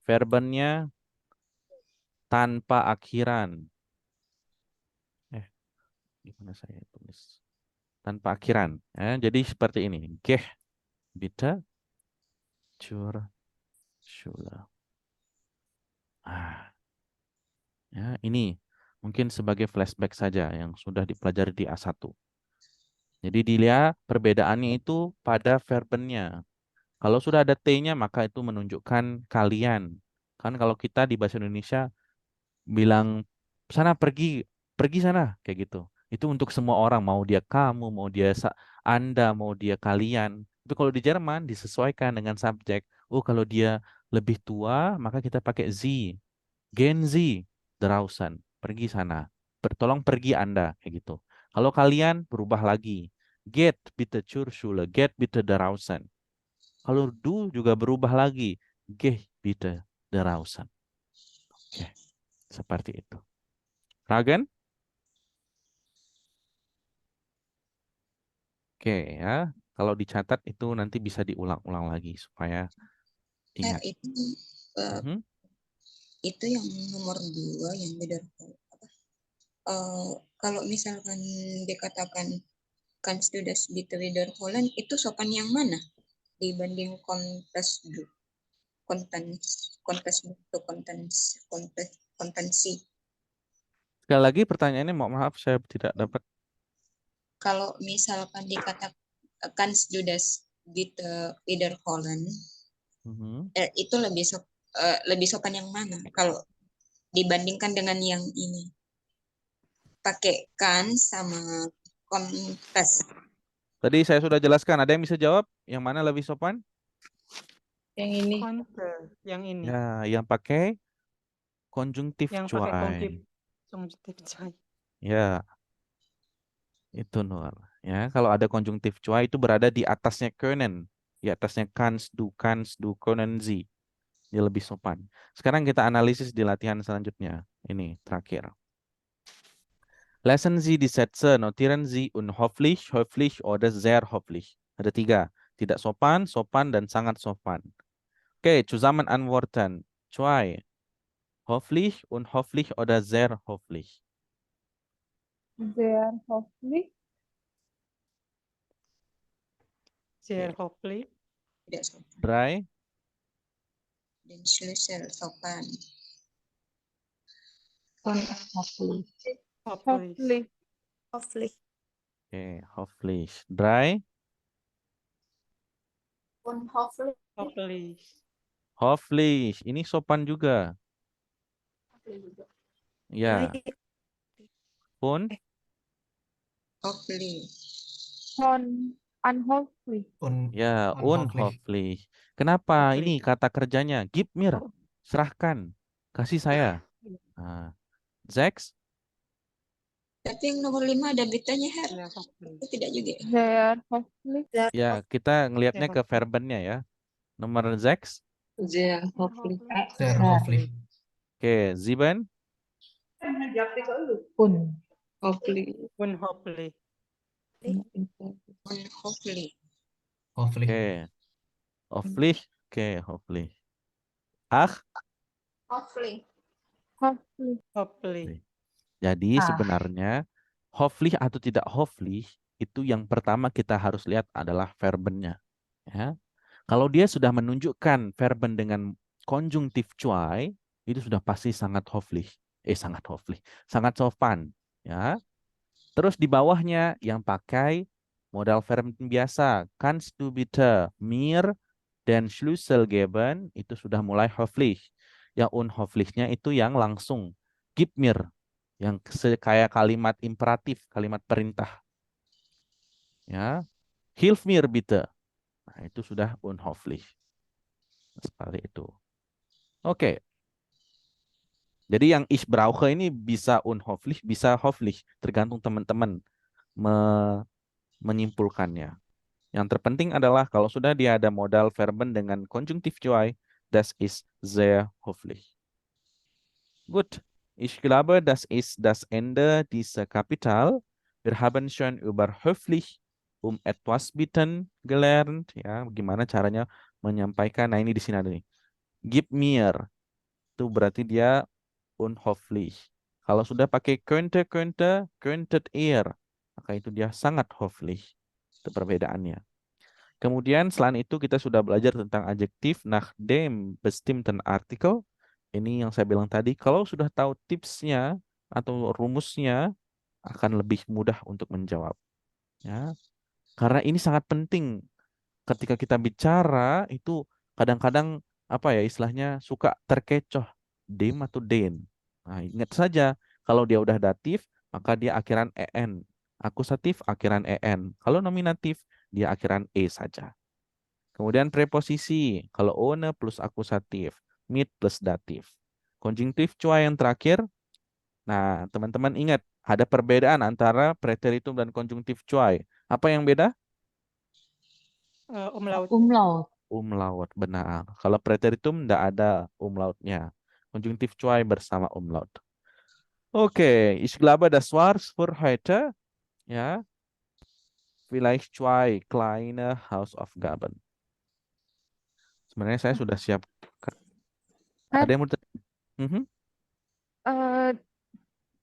Verbennya tanpa akhiran. Gimana saya tulis? Tanpa akhiran. Ya, jadi seperti ini. Geh, bitte, zur Schule. Ya, ini mungkin sebagai flashback saja yang sudah dipelajari di A1. Jadi dilihat perbedaannya itu pada verbennya. Kalau sudah ada T-nya maka itu menunjukkan kalian. Kan kalau kita di bahasa Indonesia bilang sana pergi, pergi sana kayak gitu. Itu untuk semua orang, mau dia kamu, mau dia Anda, mau dia kalian. Tapi kalau di Jerman disesuaikan dengan subjek. Oh, kalau dia lebih tua, maka kita pakai Z. Gen Z, draußen, pergi sana. Tolong pergi Anda, kayak gitu. Kalau kalian berubah lagi. Geht bitte zur Schule, geht bitte draußen. Kalau du juga berubah lagi. Geh bitte draußen. Oke, seperti itu. Ragen? Oke ya, kalau dicatat itu nanti bisa diulang-ulang lagi supaya ingat. Mhm. Itu yang nomor 2 yang beda apa? Kalau misalkan dikatakan kannst du das bitte wiederholen, itu sopan yang mana dibanding kontensi? Sekali lagi pertanyaannya, maaf saya tidak dapat. Kalau misalkan dikatakan kannst du das bitte wiederholen, itu lebih sopan yang mana kalau dibandingkan dengan yang ini? Pakai kan sama kontes. Tadi saya sudah jelaskan, ada yang bisa jawab yang mana lebih sopan? Yang ini. Yang ini. Ya, yang pakai konjungtif Yang pakai cuai. konjungtif cuai. Ya, itu Nur. Ya, kalau ada konjungtif cuai itu berada di atasnya können, di atasnya kannst du, können sie. Dia lebih sopan. Sekarang kita analisis di latihan selanjutnya. Ini terakhir. Lesen Sie die Sätze, notieren Sie unhöflich, höflich oder sehr höflich. Ada 3. Tidak sopan, sopan, dan sangat sopan. Oke, zusammen antworten. 2. Höflich, unhöflich oder sehr höflich. Sehr höflich. Sehr höflich. Tidak sopan. 3. Den Schlüssel sopan. Unhöflich. Höflich. Höflich. Oke, höflich. 3. Unhöflich. Höflich. Höflich. Ini sopan juga. Ya. Pun? Höflich. Unhöflich. Ya, Unhöflich. unhöflich. Kenapa? Höflich. Ini kata kerjanya. Gib mir. Serahkan. Kasih saya. Nah. 6. Tapi yang nomor 5 ada bitanya, Her. Sehr höflich. Itu tidak juga. Sehr höflich. Ya, kita ngelihatnya ke verbennya ya. Nomor 6. Sehr höflich. Sehr höflich. Oke, 7. Höflich. Unhöflich. Unhöflich. Höflich. Oke. Höflich. Oke, höflich. Ach. Höflich. Höflich. Höflich. Jadi sebenarnya höflich atau tidak höflich itu yang pertama kita harus lihat adalah verbennya. Ya. Kalau dia sudah menunjukkan verben dengan konjungtif cuai, itu sudah pasti sangat höflich. Sangat sopan. Ya. Terus di bawahnya yang pakai modal verben biasa, kannst du bitte mir den Schlüssel geben, itu sudah mulai höflich. Yang unhöflichnya itu yang langsung gib mir, yang kayak kalimat imperatif, kalimat perintah. Ya, hilf mir bitte. Nah, itu sudah unhöflich. Seperti itu. Oke. Jadi yang ich brauche ini bisa unhöflich, bisa höflich, tergantung teman-teman menyimpulkannya. Yang terpenting adalah kalau sudah dia ada modal verben dengan konjungtif cuai, das ist sehr höflich. Gut. Ich glaube, das ist das Ende dieser Kapitel. Wir haben schon über höflich etwas bitten gelernt, ya, gimana caranya menyampaikan. Nah, ini di sini ada nih. Gib mir. Itu berarti dia unhöflich. Kalau sudah pakai könntet ihr, maka itu dia sangat höflich. Itu perbedaannya. Kemudian selain itu kita sudah belajar tentang adjektif nach dem bestimmten Artikel. Ini yang saya bilang tadi, kalau sudah tahu tipsnya atau rumusnya akan lebih mudah untuk menjawab. Ya. Karena ini sangat penting. Ketika kita bicara itu kadang-kadang apa ya istilahnya suka terkecoh dem atau den. Nah, ingat saja kalau dia udah datif maka dia akhiran en. Akusatif akhiran en. Kalau nominatif dia akhiran e saja. Kemudian preposisi kalau one plus akusatif, mit plus datif. Konjungtif cuai yang terakhir. Nah, teman-teman ingat ada perbedaan antara preteritum dan konjungtif cuai. Apa yang beda? Umlaut. Umlaut. Umlaut, benar. Kalau preteritum tidak ada umlautnya. Konjungtif cuai bersama umlaut. Oke, ich glaube, das war's für heute. Ya, vielleicht zwei kleine Hausaufgaben. Sebenarnya saya sudah siap. Ada yang mau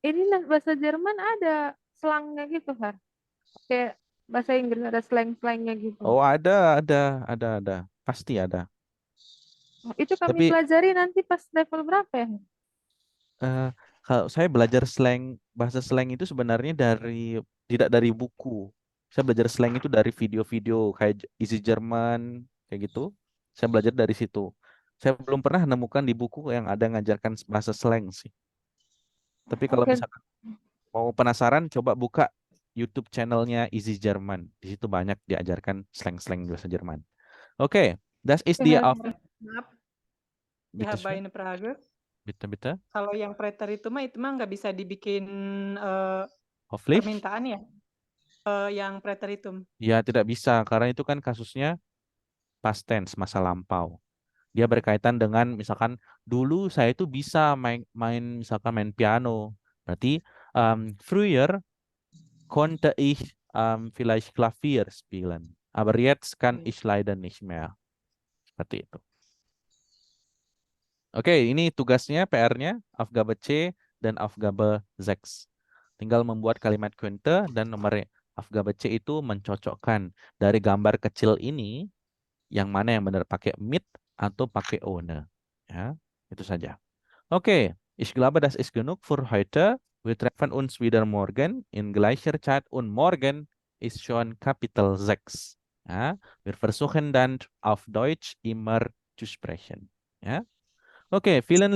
Ini bahasa Jerman ada slangnya gitu, Har? Kayak bahasa Inggris ada slang-slangnya gitu. Oh, ada. Pasti ada. Oh, itu kami Tapi pelajari nanti pas level berapa ya? kalau saya belajar bahasa slang itu sebenarnya tidak dari buku. Saya belajar slang itu dari video-video kayak Easy German kayak gitu. Saya belajar dari situ. Saya belum pernah nemukan di buku yang ada ngajarkan bahasa slang sih. Tapi kalau Oke. misalkan mau penasaran, coba buka YouTube channelnya Easy German. Di situ banyak diajarkan slang-slang bahasa Jerman. Oke, das ist die auf. Maaf, Bitte ya schön. Beine Frage. Bitte. Kalau yang preteritum itu mah nggak bisa dibikin Höflich? permintaan ya? Yang preteritum. Ya, tidak bisa karena itu kan kasusnya past tense, masa lampau. Dia berkaitan dengan misalkan dulu saya itu bisa misalkan main piano. Berarti früher konnte ich vielleicht Klavier spielen. Aber jetzt kann ich leider nicht mehr. Seperti itu. Oke, ini tugasnya, PR-nya, Aufgabe C dan Aufgabe 6. Tinggal membuat kalimat Kunte dan nomor Aufgabe C itu mencocokkan dari gambar kecil ini yang mana yang benar pakai mit atau pakai ohne. Ya, itu saja. Oke, ich glaube, das ist genug für heute. Wir treffen uns wieder morgen in gleicher Zeit und morgen ist schon Kapitel 6. Ja, wir versuchen dann auf Deutsch immer zu sprechen. Ja, okay, vielen